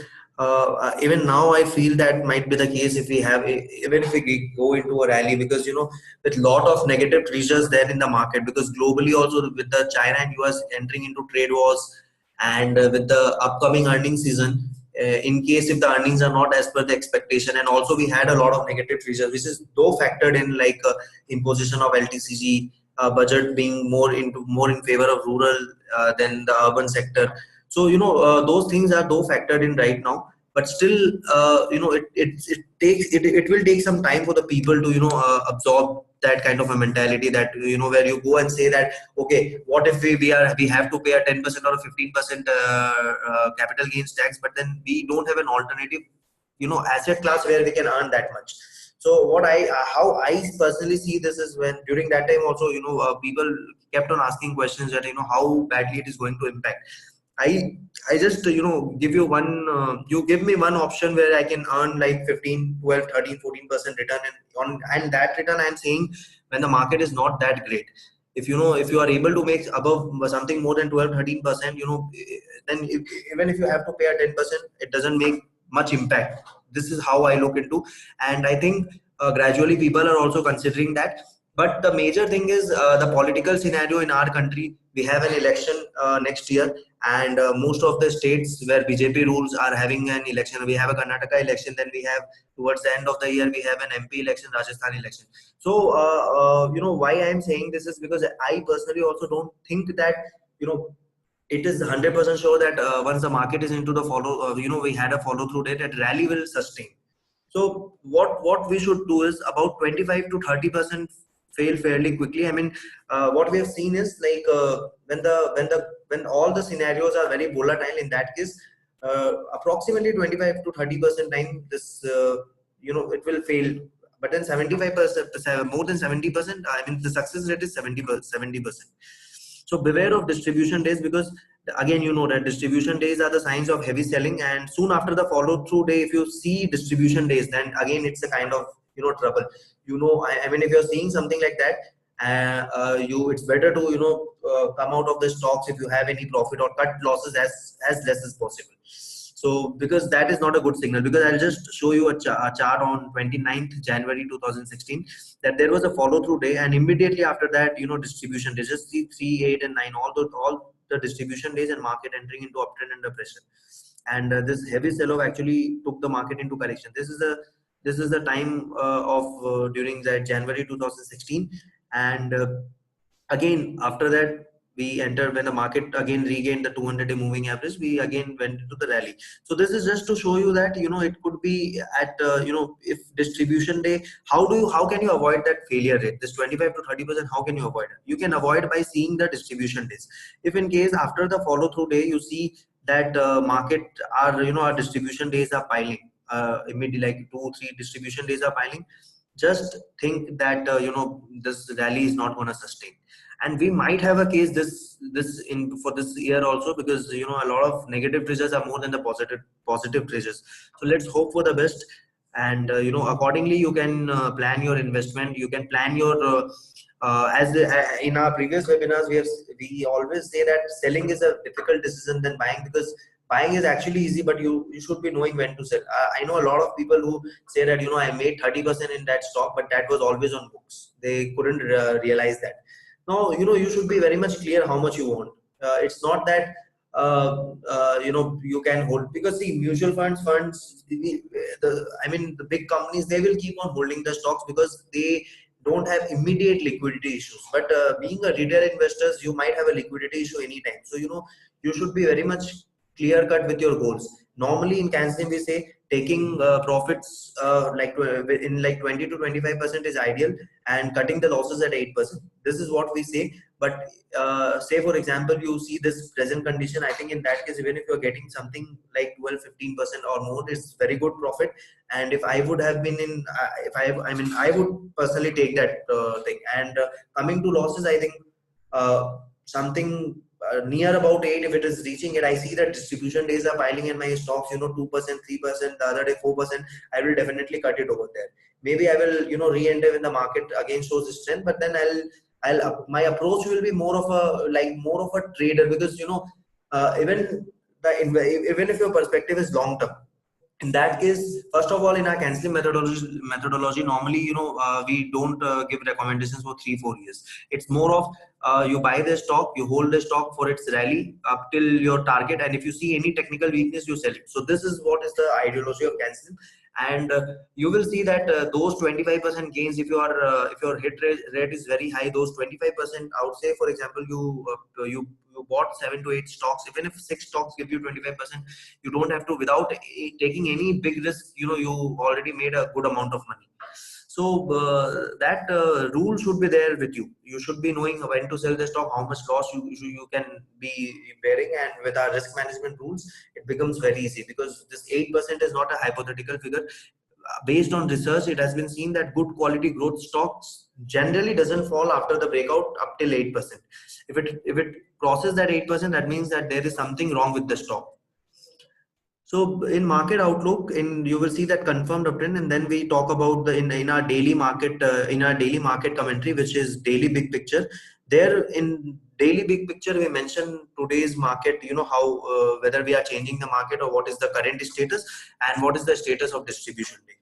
even now I feel that might be the case if we have even if we go into a rally, because with lot of negative treasures there in the market, because globally also with the China and US entering into trade wars, and with the upcoming earnings season, in case if the earnings are not as per the expectation, and also we had a lot of negative treasures which is though factored in, like imposition of LTCG, budget being more in favor of rural than the urban sector. So those things are though factored in right now, but still it will take some time for the people to absorb that kind of a mentality, that where you go and say that okay, what if we have to pay a 10% or a 15% capital gains tax, but then we don't have an alternative asset class where we can earn that much. So what I how I personally see this is, when during that time also people kept on asking questions that how badly it is going to impact. I just give you one you give me one option where I can earn like 15, 12, 13, 14% return, and that return I'm saying when the market is not that great. If if you are able to make above something more than 12, 13%, then even if you have to pay a 10%, it doesn't make much impact. This is how I look into, and I think gradually people are also considering that. But the major thing is the political scenario in our country. We have an election next year, and most of the states where BJP rules are having an election. We have a Karnataka election, then we have towards the end of the year we have an MP election, Rajasthan election. So why I am saying this is because I personally also don't think that it is 100% sure that once the market is into the follow we had a follow through date, that rally will sustain. So what we should do is about 25 to 30% fail fairly quickly. I mean, what we have seen is like when all the scenarios are very volatile, in that case approximately 25 to 30% time this it will fail. But then 75%, more than 70%, I mean the success rate is 70%. So beware of distribution days, because again that distribution days are the signs of heavy selling, and soon after the follow through day if you see distribution days, then again it's a kind of trouble. I mean, if you're seeing something like that, it's better to come out of the stocks if you have any profit, or cut losses as less as possible. So because that is not a good signal, because I'll just show you a chart on 29th January 2016, that there was a follow through day, and immediately after that distribution days, just see 3, 8 and 9, all the distribution days, and market entering into uptrend under pressure. And this heavy sell off actually took the market into correction. This is the time of during the January 2016, and again after that we entered when the market again regained the 200-day moving average. We again went into the rally. So this is just to show you that it could be at if distribution day, how can you avoid that failure rate, this 25 to 30%? How can you avoid it? You can avoid by seeing the distribution days. If in case after the follow through day you see that market our our distribution days are piling, immediately like 2 3 distribution days are piling, just think that this rally is not going to sustain. And we might have a case this in for this year also, because you know a lot of negative triggers are more than the positive triggers. So let's hope for the best. And you know, accordingly you can plan your investment. You can plan your in our previous webinars we always say that selling is a difficult decision than buying, because buying is actually easy, but you should be knowing when to sell. I know a lot of people who say that, you know, I made 30% in that stock, but that was always on books. They couldn't realize that. Now, you know, you should be very much clear how much you want. It's not that you know, you can hold, because see, mutual funds I mean the big companies, they will keep on holding the stocks because they don't have immediate liquidity issues. But being a retail investors, you might have a liquidity issue anytime. So you know, you should be very much clear cut with your goals. Normally in canceling we say taking profits in like 20 to 25% is ideal, and cutting the losses at 8%. This is what we say. But say for example you see this present condition, I think in that case, even if you're getting something like 12-15% or more, it's very good profit. And if I would have been in if I mean I would personally take that thing. And coming to losses, I think something near about 8, if it is reaching it, I see that distribution days are piling in my stocks, you know, 2%, 3%, the other day 4%, I will definitely cut it over there. Maybe I will, you know, re-enter when the market again shows strength, but then my approach will be more of a trader, because you know, even if your perspective is long term, in that case, first of all, in our canceling methodology, normally, you know, we don't give recommendations for 3-4 years. It's more of you buy the stock, you hold the stock for its rally up till your target, and if you see any technical weakness, you sell it. So this is what is the ideology of canceling. And you will see that those 25% gains, if your hit rate is very high, those 25%, I would say, for example, you bought 7 to 8 stocks. Even if 6 stocks give you 25%, you don't have to, without taking any big risk, you know, you already made a good amount of money. So that rule should be there with you. You should be knowing when to sell the stock, how much loss you can be bearing. And with our risk management rules, it becomes very easy, because this 8% is not a hypothetical figure. Based on research, it has been seen that good quality growth stocks generally doesn't fall after the breakout up till 8%. If it crosses that 8%, that means that there is something wrong with the stock. So in market outlook, you will see that confirmed uptrend, and then we talk about in our daily market commentary, which is daily big picture. There in daily big picture, we mention today's market. You know how whether we are changing the market, or what is the current status, and what is the status of distribution day.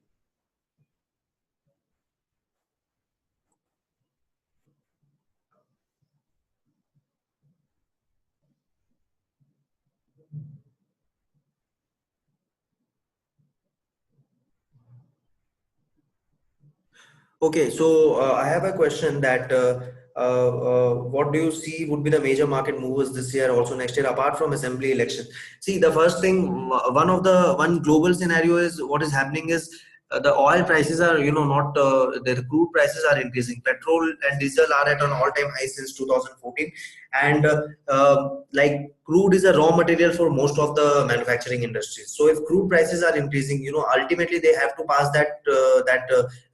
Okay, so I have a question that what do you see would be the major market movers this year, also next year, apart from assembly election? See, the first thing, one global scenario is what is happening is the oil prices are, you know, not the crude prices are increasing. Petrol and diesel are at an all-time high since 2014, and like crude is a raw material for most of the manufacturing industries. So if crude prices are increasing, you know, ultimately they have to pass that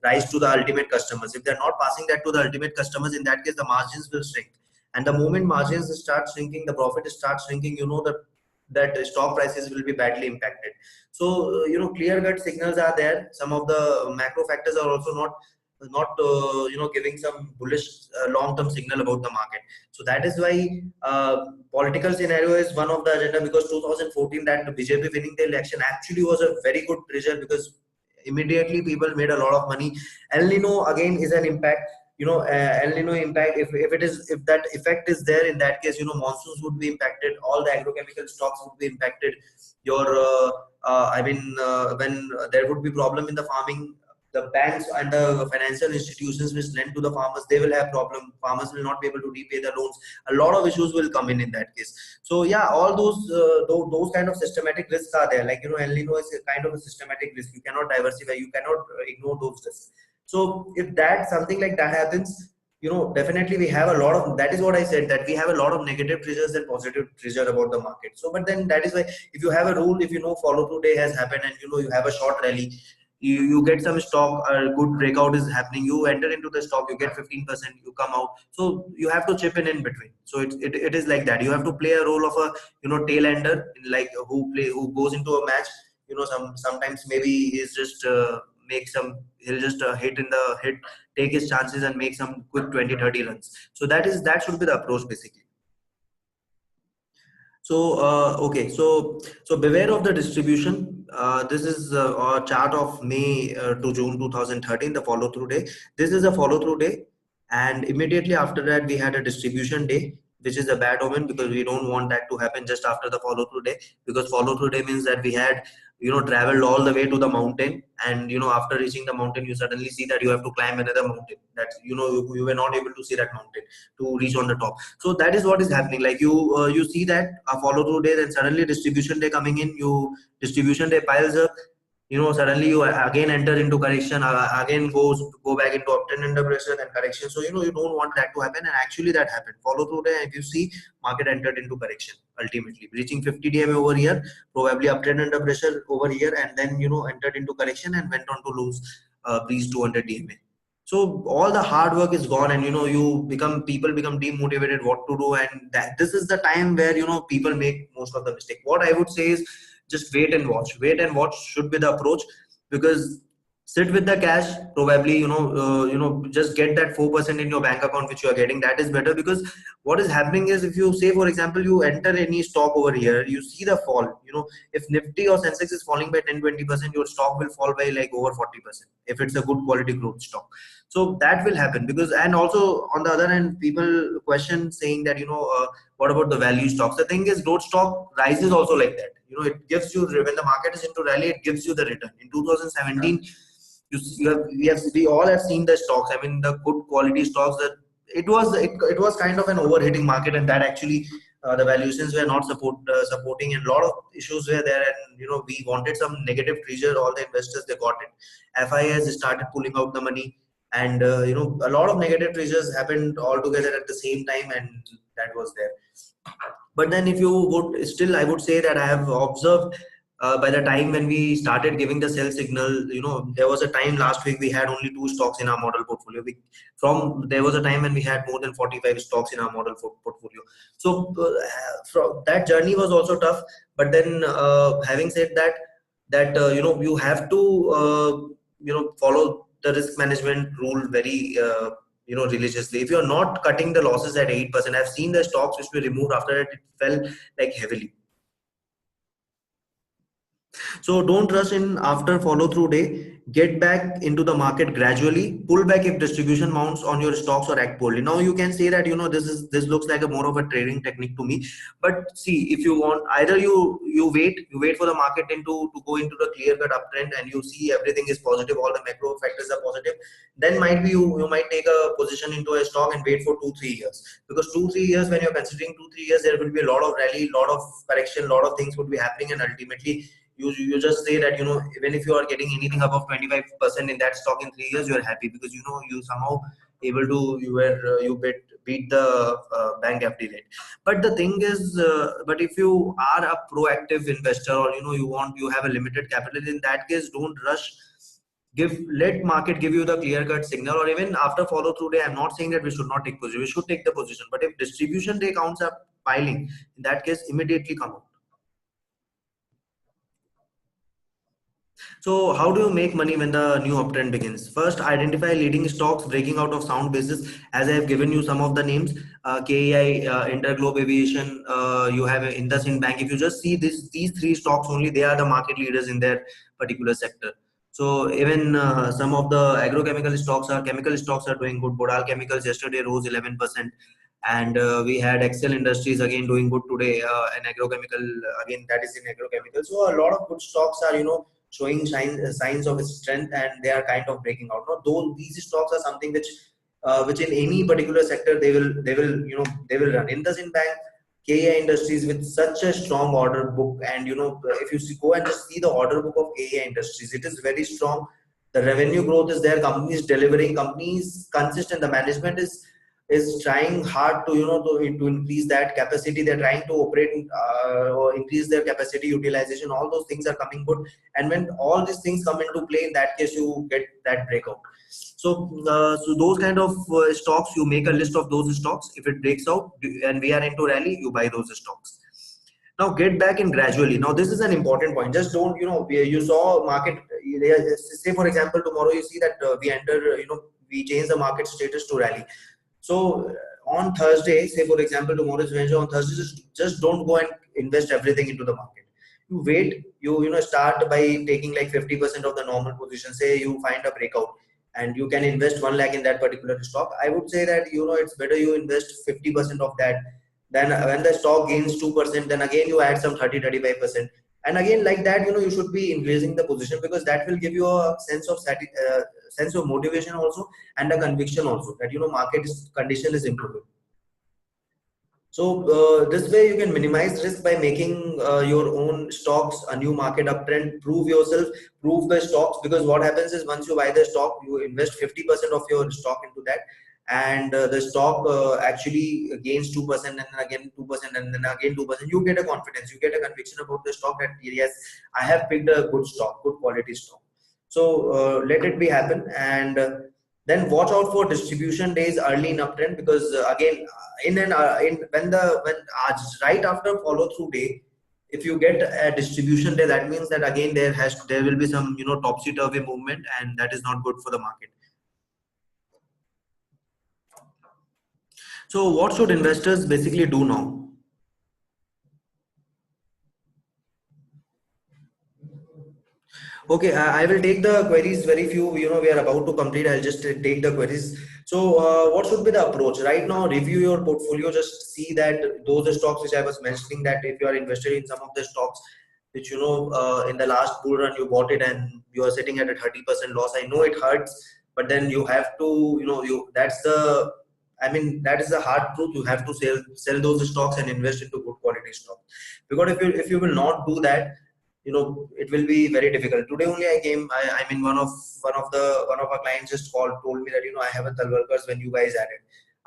rise to the ultimate customers. If they're not passing that to the ultimate customers, in that case the margins will shrink. And the moment margins start shrinking, the profit starts shrinking, you know, that stock prices will be badly impacted. So you know, clear cut signals are there. Some of the macro factors are also not you know, giving some bullish long term signal about the market. So that is why political scenario is one of the agenda, because 2014, that BJP winning the election actually was a very good trigger, because immediately people made a lot of money. El Nino again is an impact. You know, El Nino impact, if that effect is there, in that case, you know, monsoons would be impacted, all the agrochemical stocks would be impacted. Your when there would be problem in the farming, the banks and the financial institutions which lend to the farmers, they will have problem. Farmers will not be able to repay the loans. A lot of issues will come in that case. So yeah, all those kind of systematic risks are there. Like, you know, El Nino is a kind of a systematic risk. You cannot diversify. You cannot ignore those risks. So if that something like that happens, you know, definitely we have a lot of, that is what I said, that we have a lot of negative triggers and positive trigger about the market. So but then that is why, if you have a rule, if you know follow through day has happened, and you know you have a short rally, you get some stock, a good breakout is happening, you enter into the stock, you get 15%, you come out. So you have to chip in between. So it is like that. You have to play a role of a, tail ender, like who goes into a match. Sometimes maybe he's just he'll just take his chances and make some quick 20-30 runs. So that should be the approach basically. So okay, so beware of the distribution. This is a chart of May to June 2013, the follow through day. This is a follow through day, and immediately after that we had a distribution day, which is a bad omen, because we don't want that to happen just after the follow through day, because follow through day means that we had traveled all the way to the mountain, and after reaching the mountain you suddenly see that you have to climb another mountain, that you were not able to see that mountain to reach on the top. So that is what is happening. Like you see that a follow through day, then suddenly distribution day coming in, distribution day piles up, suddenly you again enter into correction, again go back into uptrend under pressure and correction. So you don't want that to happen, and actually that happened. Follow through day, if you see, market entered into correction, ultimately reaching 50 DMA over here, probably uptrend under pressure over here, and then entered into correction and went on to lose breach 200 DMA. So all the hard work is gone, and people become demotivated what to do, and this is the time where people make most of the mistake. What I would say is, just wait and watch should be the approach, because sit with the cash, probably just get that 4% in your bank account which you are getting. That is better, because what is happening is, if you say, for example, you enter any stock over here, you see the fall, if Nifty or Sensex is falling by 10-20%, your stock will fall by like over 40% if it's a good quality growth stock. So that will happen, because, and also on the other hand, people question saying that what about the value stocks? The thing is, growth stock rises also like that. It gives you, when the market is into rally, it gives you the return. In 2017, we all have seen the stocks. I mean, the good quality stocks, that it was kind of an overheating market, and that actually the valuations were not supporting, and a lot of issues were there, and we wanted some negative treasure. All the investors, they got it. FIs started pulling out the money, and a lot of negative treasures happened all together at the same time, and that was there. But then, if you would still, I would say that I have observed, by the time when we started giving the sell signal, there was a time last week we had only 2 stocks in our model portfolio. There was a time when we had more than 45 stocks in our model portfolio. So from that journey was also tough. But then, having said that you have to follow the risk management rule very religiously. If you're not cutting the losses at 8%, I've seen the stocks which were removed after that, it fell like heavily. So don't rush in after follow through day. Get back into the market gradually. Pull back if distribution mounts on your stocks or act poorly. Now you can say that this looks like a more of a trading technique to me. But see, if you want, either you wait for the market to go into the clear cut uptrend, and you see everything is positive, all the macro factors are positive. Then might be you might take a position into a stock and wait for 2-3 years, because 2-3 years, when you're considering 2-3 years, there will be a lot of rally, lot of correction, lot of things would be happening, and ultimately you just say that even if you are getting anything above 25% in that stock in 3 years, you are happy, because you somehow able to beat the bank FD rate. But the thing is, but if you are a proactive investor, or you have a limited capital, in that case, don't rush. Let market give you the clear cut signal, or even after follow through day. I'm not saying that we should not take position, we should take the position, but if distribution day counts are piling, in that case, immediately come out. So how do you make money when the new uptrend begins? First, identify leading stocks breaking out of sound basis. As I have given you some of the names, KEI, Interglobe Aviation, you have IndusInd Bank. If you just see these 3 stocks only, they are the market leaders in their particular sector. So even some of the chemical stocks are doing good. Bodal Chemicals yesterday rose 11%. And we had Excel Industries again doing good today, and agrochemical, again, that is in agrochemical. So a lot of good stocks are showing signs of strength, and they are kind of breaking out. Now, these stocks are something which in any particular sector they will run. IndusInd Bank, KEI Industries, with such a strong order book, and if you go and just see the order book of KEI Industries, it is very strong. The revenue growth is there. Companies delivering, companies consistent. The management is is trying hard to to increase that capacity. They're trying to operate or increase their capacity utilization. All those things are coming good, and when all these things come into play, in that case you get that breakout. So those kind of stocks, you make a list of those stocks. If it breaks out and we are into rally, you buy those stocks. Now get back in gradually. Now this is an important point. Just don't, you saw market, say for example tomorrow you see that we enter, we change the market status to rally. So on Thursday, say for example tomorrow is Wednesday, on Thursday just don't go and invest everything into the market. You wait, you start by taking like 50% of the normal position. Say you find a breakout and you can invest 1 lakh in that particular stock. I would say that it's better you invest 50% of that. Then when the stock gains 2%, then again you add some 30-35%, and again like that, you should be increasing the position, because that will give you a sense of motivation also, and a conviction also that market condition is improving. So this way you can minimize risk by making your own stocks a new market uptrend. Prove yourself, prove the stocks, because what happens is once you buy the stock, you invest 50% of your stock into that, and the stock actually gains 2%, and then again 2%, and then again 2%. You get a confidence, you get a conviction about the stock that yes, I have picked a good stock, good quality stock. So let it be happen, and then watch out for distribution days early in uptrend, because again when right after follow through day, if you get a distribution day, that means that again there will be some topsy turvy movement, and that is not good for the market. So what should investors basically do now? Okay, I will take the queries. Very few, we are about to complete. I'll just take the queries. So, what should be the approach right now? Review your portfolio. Just see that those stocks which I was mentioning, that if you are invested in some of the stocks which in the last bull run you bought it and you are sitting at a 30% loss. I know it hurts, but then you have to, that's the, I mean, that is the hard truth. You have to sell those stocks and invest into good quality stocks. Because if you will not do that, it will be very difficult. Today only I mean one of our clients just told me that I have a Talwalkars when you guys added.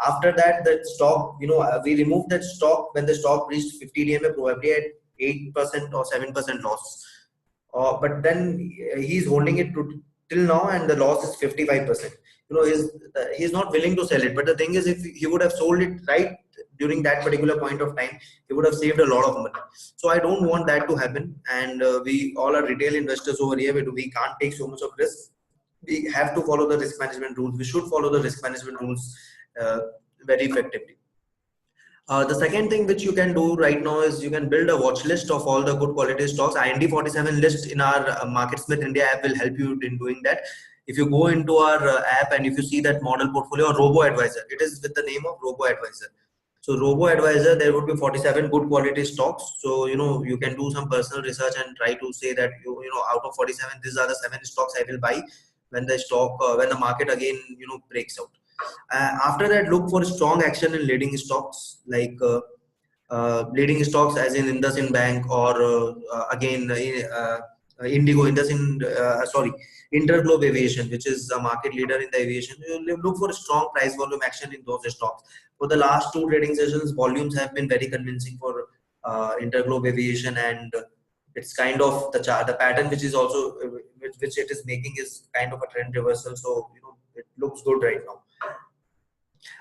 After that, the stock, we removed that stock when the stock reached 50 DMA, probably at 8% or 7% loss. But then he's holding it till now, and the loss is 55%. He's not willing to sell it. But the thing is, if he would have sold it right during that particular point of time, he would have saved a lot of money. So I don't want that to happen. And we all are retail investors over here. We can't take so much of risk. We have to follow the risk management rules. We should follow the risk management rules very effectively. The second thing which you can do right now is you can build a watch list of all the good quality stocks. IND47 list in our MarketSmith India app will help you in doing that. If you go into our app and if you see that model portfolio or robo advisor, it is with the name of robo advisor. So robo advisor, there would be 47 good quality stocks. So you can do some personal research and try to say that out of 47, these are the 7 stocks I will buy when the market again breaks out. After that, look for strong action in leading stocks, like leading stocks as in IndusInd Bank, or again Indigo, Interglobe Aviation, which is a market leader in the aviation. You look for strong price volume action in those stocks. For the last 2 trading sessions, volumes have been very convincing for Interglobe Aviation, and it's kind of the pattern which is also which it is making is kind of a trend reversal. So it looks good right now.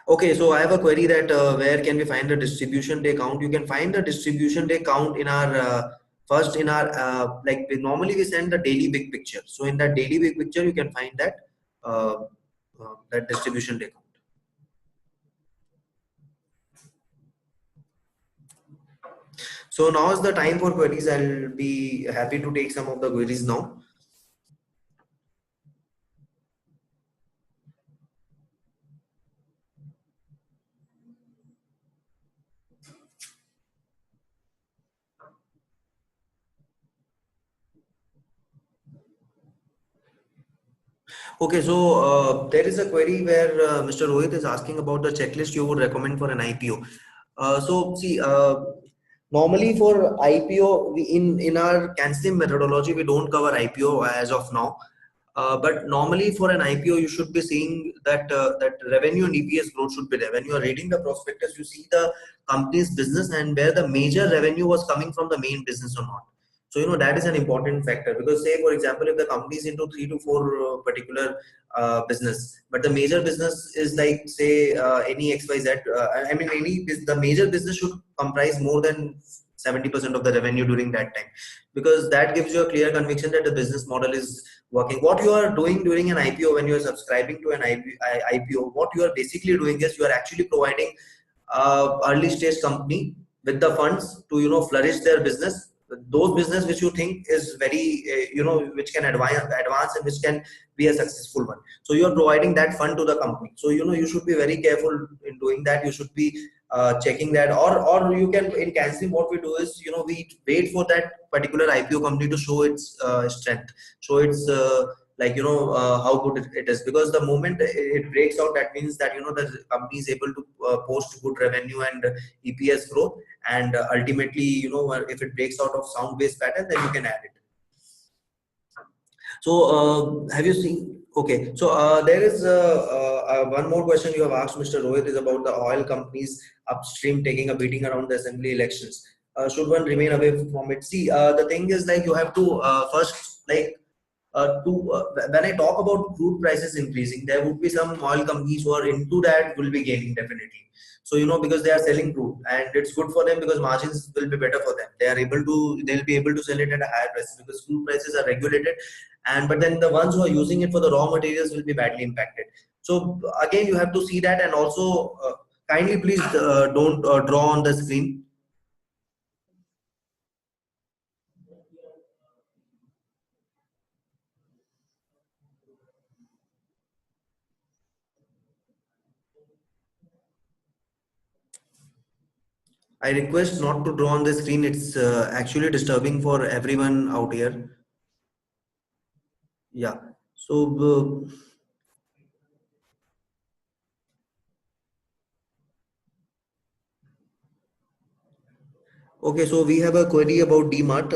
Okay, so I have a query that where can we find the distribution day count? You can find the distribution day count in our first in our like normally we send the daily big picture. So in that daily big picture, you can find that distribution day count. So now is the time for queries. I'll be happy to take some of the queries now. Okay, so there is a query where Mr. Rohit is asking about the checklist you would recommend for an IPO. So see, normally for IPO, in our CANSTIM methodology, we don't cover IPO as of now. But normally for an IPO, you should be seeing that that revenue and EPS growth should be there. When you are reading the prospectus, you see the company's business and where the major revenue was coming from the main business or not. So that is an important factor, because say for example, if the company is into 3 to 4 particular business, but the major business is like say any XYZ. I mean, the major business should comprise more than 70% of the revenue during that time, because that gives you a clear conviction that the business model is working. What you are doing during an IPO, when you are subscribing to an IPO, what you are basically doing is you are actually providing early stage company with the funds to flourish their business, those business which you think is very which can advance and which can be a successful one. So you are providing that fund to the company. So you should be very careful in doing that. You should be checking that, or you can, in canceling, what we do is we wait for that particular IPO company to show its strength, show its how good it is, because the moment it breaks out, that means that the company is able to post good revenue and EPS growth, and ultimately if it breaks out of sound based pattern, then you can add it. So have you seen? Okay, so there is one more question you have asked, Mr. Rohit, is about the oil companies upstream taking a beating around the assembly elections. Should one remain away from it? See, the thing is, like, you have to first, like, when I talk about crude prices increasing, there would be some oil companies who are into that will be gaining definitely. So because they are selling crude and it's good for them, because margins will be better for them. They'll be able to sell it at a higher price because crude prices are regulated, and but then the ones who are using it for the raw materials will be badly impacted. So again, you have to see that, and also kindly please don't draw on the screen. I request not to draw on the screen. It's actually disturbing for everyone out here. Yeah. So, okay. So we have a query about DMart.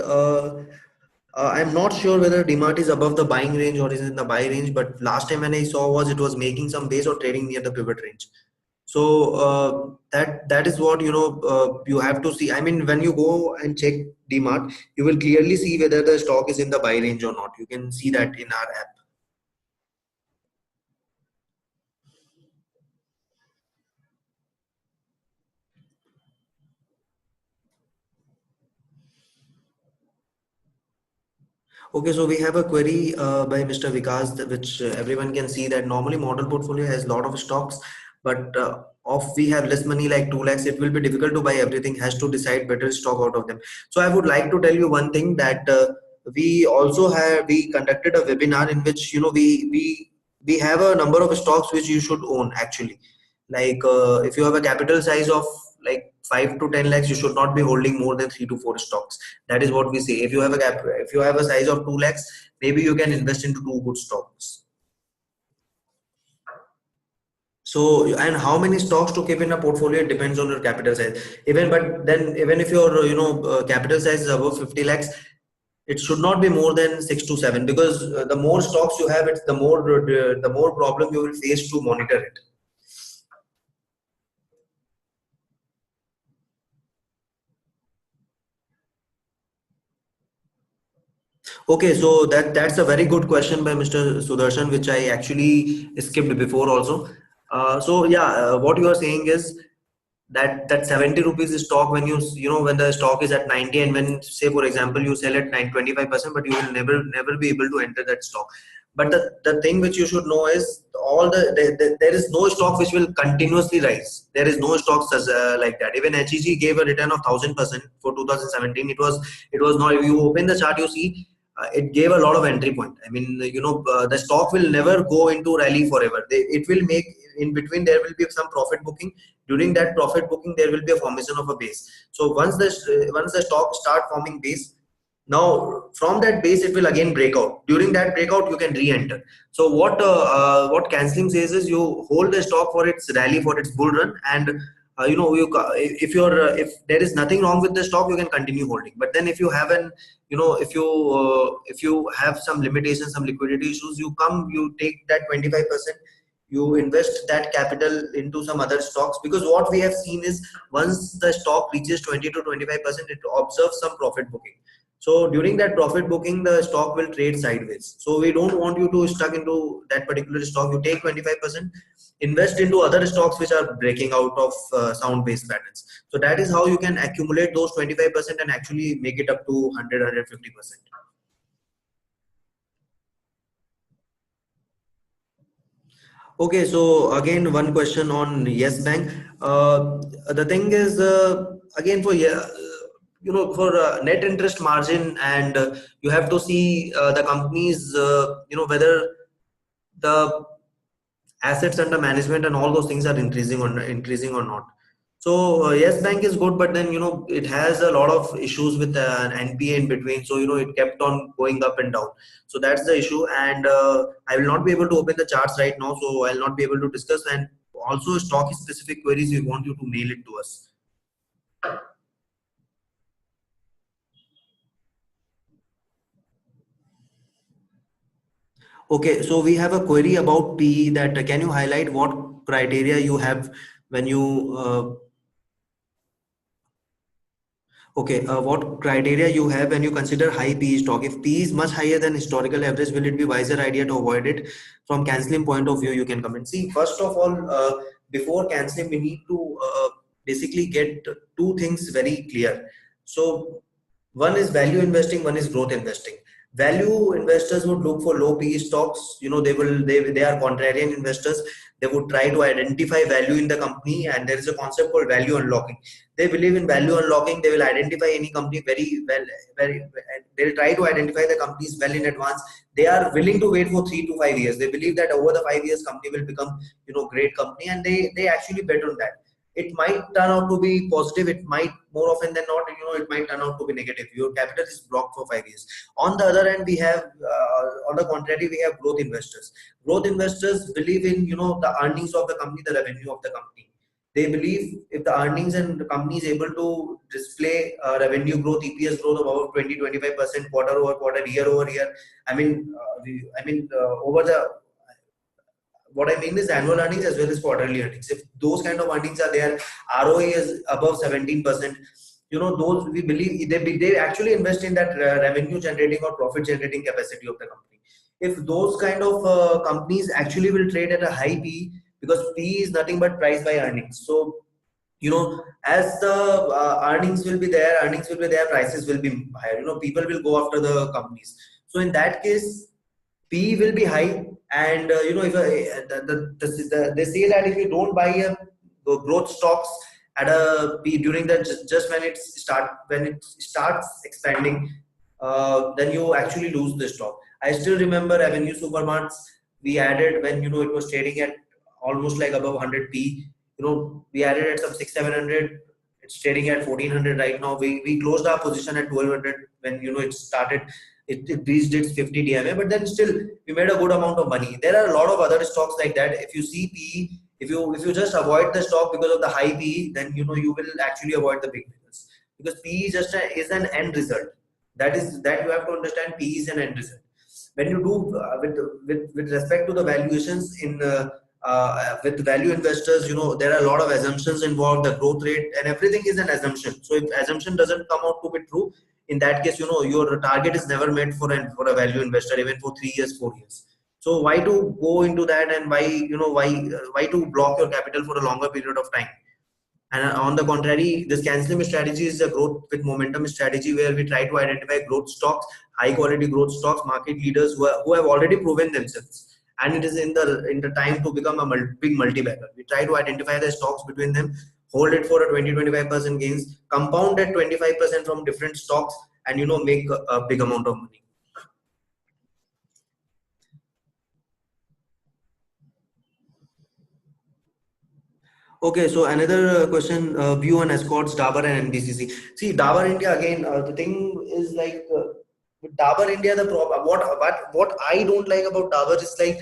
I'm not sure whether DMart is above the buying range or is in the buy range, but last time when I saw was it was making some base or trading near the pivot range. So that is what you have to see. I mean, when you go and check DMart, you will clearly see whether the stock is in the buy range or not. You can see that in our app. Okay, so we have a query by Mr. Vikas, which everyone can see that normally model portfolio has a lot of stocks, but of we have less money like 2 lakhs, it will be difficult to buy everything, has to decide better stock out of them. So I would like to tell you one thing, that we conducted a webinar in which we have a number of stocks which you should own actually. Like if you have a capital size of like 5 to 10 lakhs, you should not be holding more than 3 to 4 stocks. That is what we say. If you have a size of 2 lakhs, maybe you can invest into 2 good stocks. So, and how many stocks to keep in a portfolio, it depends on your capital size. Even if your capital size is above 50 lakhs, it should not be more than 6 to 7, because the more stocks you have, it's the more problem you will face to monitor it. Okay, so that's a very good question by Mr. Sudarshan, which I actually skipped before also. So yeah, what you are saying is that 70 rupees stock, when when the stock is at 90, and when, say for example, you sell at 25%, but you will never be able to enter that stock. But the thing which you should know is there is no stock which will continuously rise. There is no stocks as, like that. Even HEG gave a return of 1000% for 2017. It was not. If you open the chart, you see it gave a lot of entry point. I mean, the stock will never go into rally forever. It will make, in between there will be some profit booking. During that profit booking, there will be a formation of a base. So once the stock start forming base, now from that base it will again break out. During that breakout, you can re-enter. So what canceling says is, you hold the stock for its rally, for its bull run, and if there is nothing wrong with the stock, you can continue holding. But then if you have an if you have some limitations, some liquidity issues, you take that 25%, you invest that capital into some other stocks, because what we have seen is once the stock reaches 20 to 25%, it observes some profit booking. So during that profit booking, the stock will trade sideways. So we don't want you to stuck into that particular stock. You take 25%, invest into other stocks which are breaking out of sound based patterns. So that is how you can accumulate those 25% and actually make it up to 100-150%. Okay, so again, one question on Yes Bank. The thing is, again, for for net interest margin, and you have to see the companies, whether the assets under management and all those things are increasing or not. So Yes Bank is good, but then it has a lot of issues with an NPA in between. So it kept on going up and down. So that's the issue, and I will not be able to open the charts right now, so I'll not be able to discuss. And also stock specific queries, we want you to mail it to us. Okay, so we have a query about PE, that can you highlight what criteria you have when you okay, what criteria you have when you consider high PE stock? If PE is much higher than historical average, will it be wiser idea to avoid it? From canceling point of view, you can comment. See, first of all, before canceling, we need to basically get two things very clear. So one is value investing, one is growth investing. Value investors would look for low PE stocks. They are contrarian investors. They would try to identify value in the company, and there is a concept called value unlocking. They believe in value unlocking. They will identify any company very well, they'll try to identify the companies well in advance. They are willing to wait for 3 to 5 years. They believe that over the 5 years, company will become great company, and they actually bet on that. It might turn out to be positive. It might, more often than not, it might turn out to be negative. Your capital is blocked for 5 years. On the other hand, we have on the contrary, we have growth investors. Growth investors believe in the earnings of the company, the revenue of the company. They believe if the earnings and the company is able to display revenue growth, EPS growth of about 20-25% quarter over quarter, year over year. Over the, what I mean is annual earnings as well as quarterly earnings. If those kind of earnings are there, ROA is above 17%. Those, we believe they actually invest in that revenue generating or profit generating capacity of the company. If those kind of companies actually will trade at a high PE, because PE is nothing but price by earnings. So as the earnings will be there, prices will be higher. People will go after the companies. So in that case, P will be high, and if they say that if you don't buy a growth stocks at a P during the just when it starts expanding, then you actually lose the stock. I still remember Avenue Supermarts, we added when it was trading at almost like above 100 P. We added at some 600-700. It's trading at 1400 right now. We closed our position at 1200 when it started. It reached its 50 DMA, but then still we made a good amount of money. There are a lot of other stocks like that. If you see PE, if you just avoid the stock because of the high PE, then you will actually avoid the big winners, because PE is an end result. That you have to understand. PE is an end result. When you do with respect to the valuations in with value investors, there are a lot of assumptions involved. The growth rate and everything is an assumption. So if assumption doesn't come out to be true, in that case, your target is never met for a value investor, even for 3 years, 4 years. So why to go into that, and why to block your capital for a longer period of time? And on the contrary, this canceling strategy is a growth with momentum strategy, where we try to identify growth stocks, high quality growth stocks, market leaders who have already proven themselves, and it is in the time to become a big multi-bagger. We try to identify the stocks between them, hold it for a 20-25% gains, compound at 25% from different stocks, and make a big amount of money. Okay, so another question, view on Escorts, Dabur and NBCC. See, Dabur India, again, the thing is like, with Dabur India, the problem, what I don't like about Dabur is like,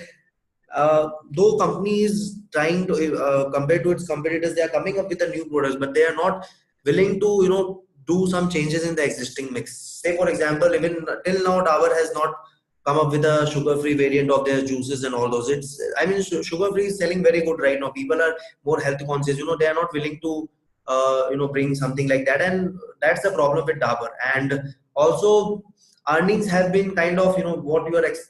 though company is trying to compared to its competitors, they are coming up with the new products, but they are not willing to do some changes in the existing mix. Say for example, even till now Dabur has not come up with a sugar free variant of their juices and all those. It's, I mean, sugar free is selling very good right now. People are more health conscious, they are not willing to bring something like that, and that's the problem with Dabur. And also earnings have been kind of what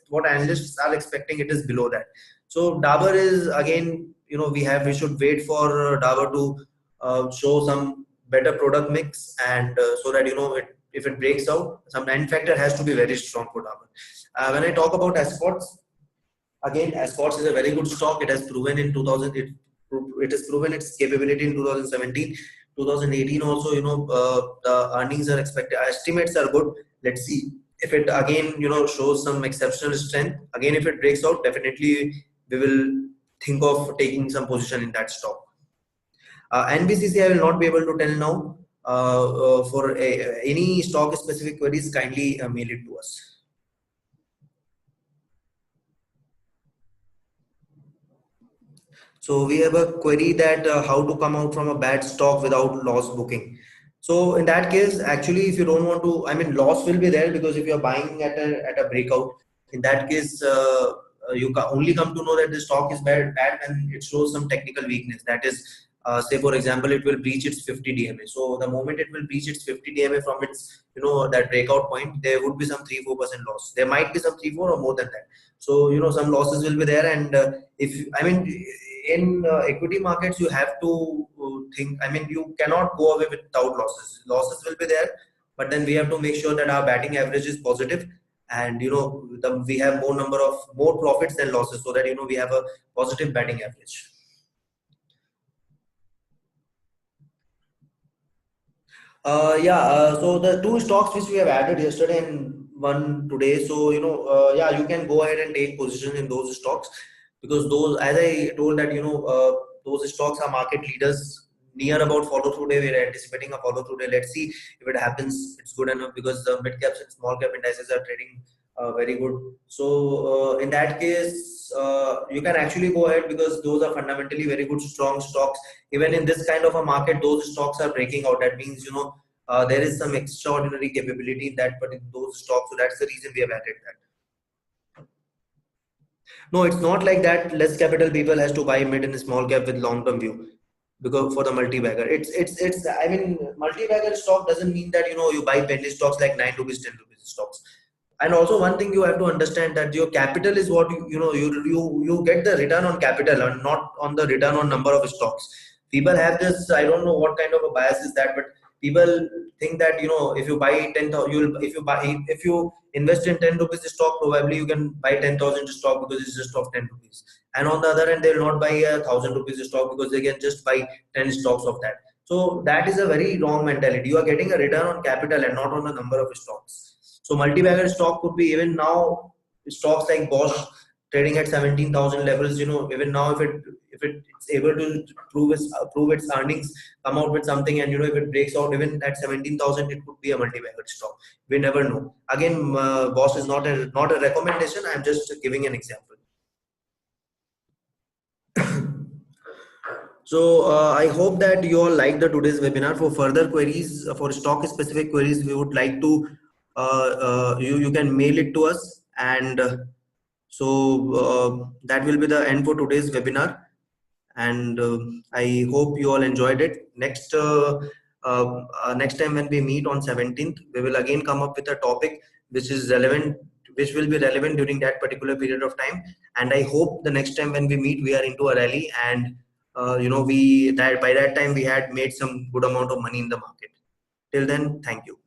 what analysts are expecting, it is below that. So Dabur is again, we should wait for Dabur to show some better product mix, and so that if it breaks out, some end factor has to be very strong for Dabur. When I talk about Escorts, again, Escorts is a very good stock. It has proven in 2000, it has proven its capability in 2017, 2018 also. The earnings are expected, estimates are good. Let's see if it again shows some exceptional strength. Again, if it breaks out, definitely we will think of taking some position in that stock. NBCC I will not be able to tell now. For any stock specific queries, kindly mail it to us. So we have a query that how to come out from a bad stock without loss booking. So in that case, actually, if you don't want to, I mean, loss will be there, because if you're buying at a breakout, in that case, you only come to know that the stock is bad when it shows some technical weakness. That is, say for example, it will breach its 50 DMA. So the moment it will breach its 50 DMA from its, that breakout point, there would be some 3-4% loss. There might be some 3-4 or more than that. So some losses will be there, and if I mean, in equity markets, you have to think, I mean, you cannot go away without losses. Losses will be there, but then we have to make sure that our batting average is positive, and we have more profits than losses, so that we have a positive batting average. So the two stocks which we have added yesterday and one today, so yeah, you can go ahead and take position in those stocks, because those, as I told, that those stocks are market leaders. Near about follow through day, we are anticipating a follow through day. Let's see if it happens. It's good enough, because the mid caps and small cap indices are trading very good. So in that case, you can actually go ahead, because those are fundamentally very good, strong stocks. Even in this kind of a market, those stocks are breaking out. That means there is some extraordinary capability in that, but in those stocks. So that's the reason we have added that. No, it's not like that. Less capital people has to buy mid and small cap with long term view, because for the multi-bagger, it's I mean, multi-bagger stock doesn't mean that you buy penny stocks like 9 rupees, 10 rupees stocks. And also one thing you have to understand, that your capital is what you get the return on capital, and not on the return on number of stocks. People have this, I don't know what kind of a bias is that, but people think that if you buy 10,000, if you invest in 10 rupees stock, probably you can buy 10,000 stock, because it's just of 10 rupees. And on the other hand, they will not buy 1,000 rupees stock, because they can just buy 10 stocks of that. So that is a very wrong mentality. You are getting a return on capital and not on the number of stocks. So multi-bagger stock could be, even now, stocks like Bosch trading at 17,000 levels. Even now, if it's able to prove its earnings, come out with something, and if it breaks out even at 17,000, it could be a multi-bagger stock. We never know. Again, Bosch is not a recommendation. I'm just giving an example. So I hope that you all like the today's webinar. For further queries, for stock specific queries, we would like to you can mail it to us, and that will be the end for today's webinar. And I hope you all enjoyed it. Next time when we meet on 17th, we will again come up with a topic which is relevant, which will be relevant during that particular period of time. And I hope the next time when we meet, we are into a rally, and by that time we had made some good amount of money in the market. Till then, thank you.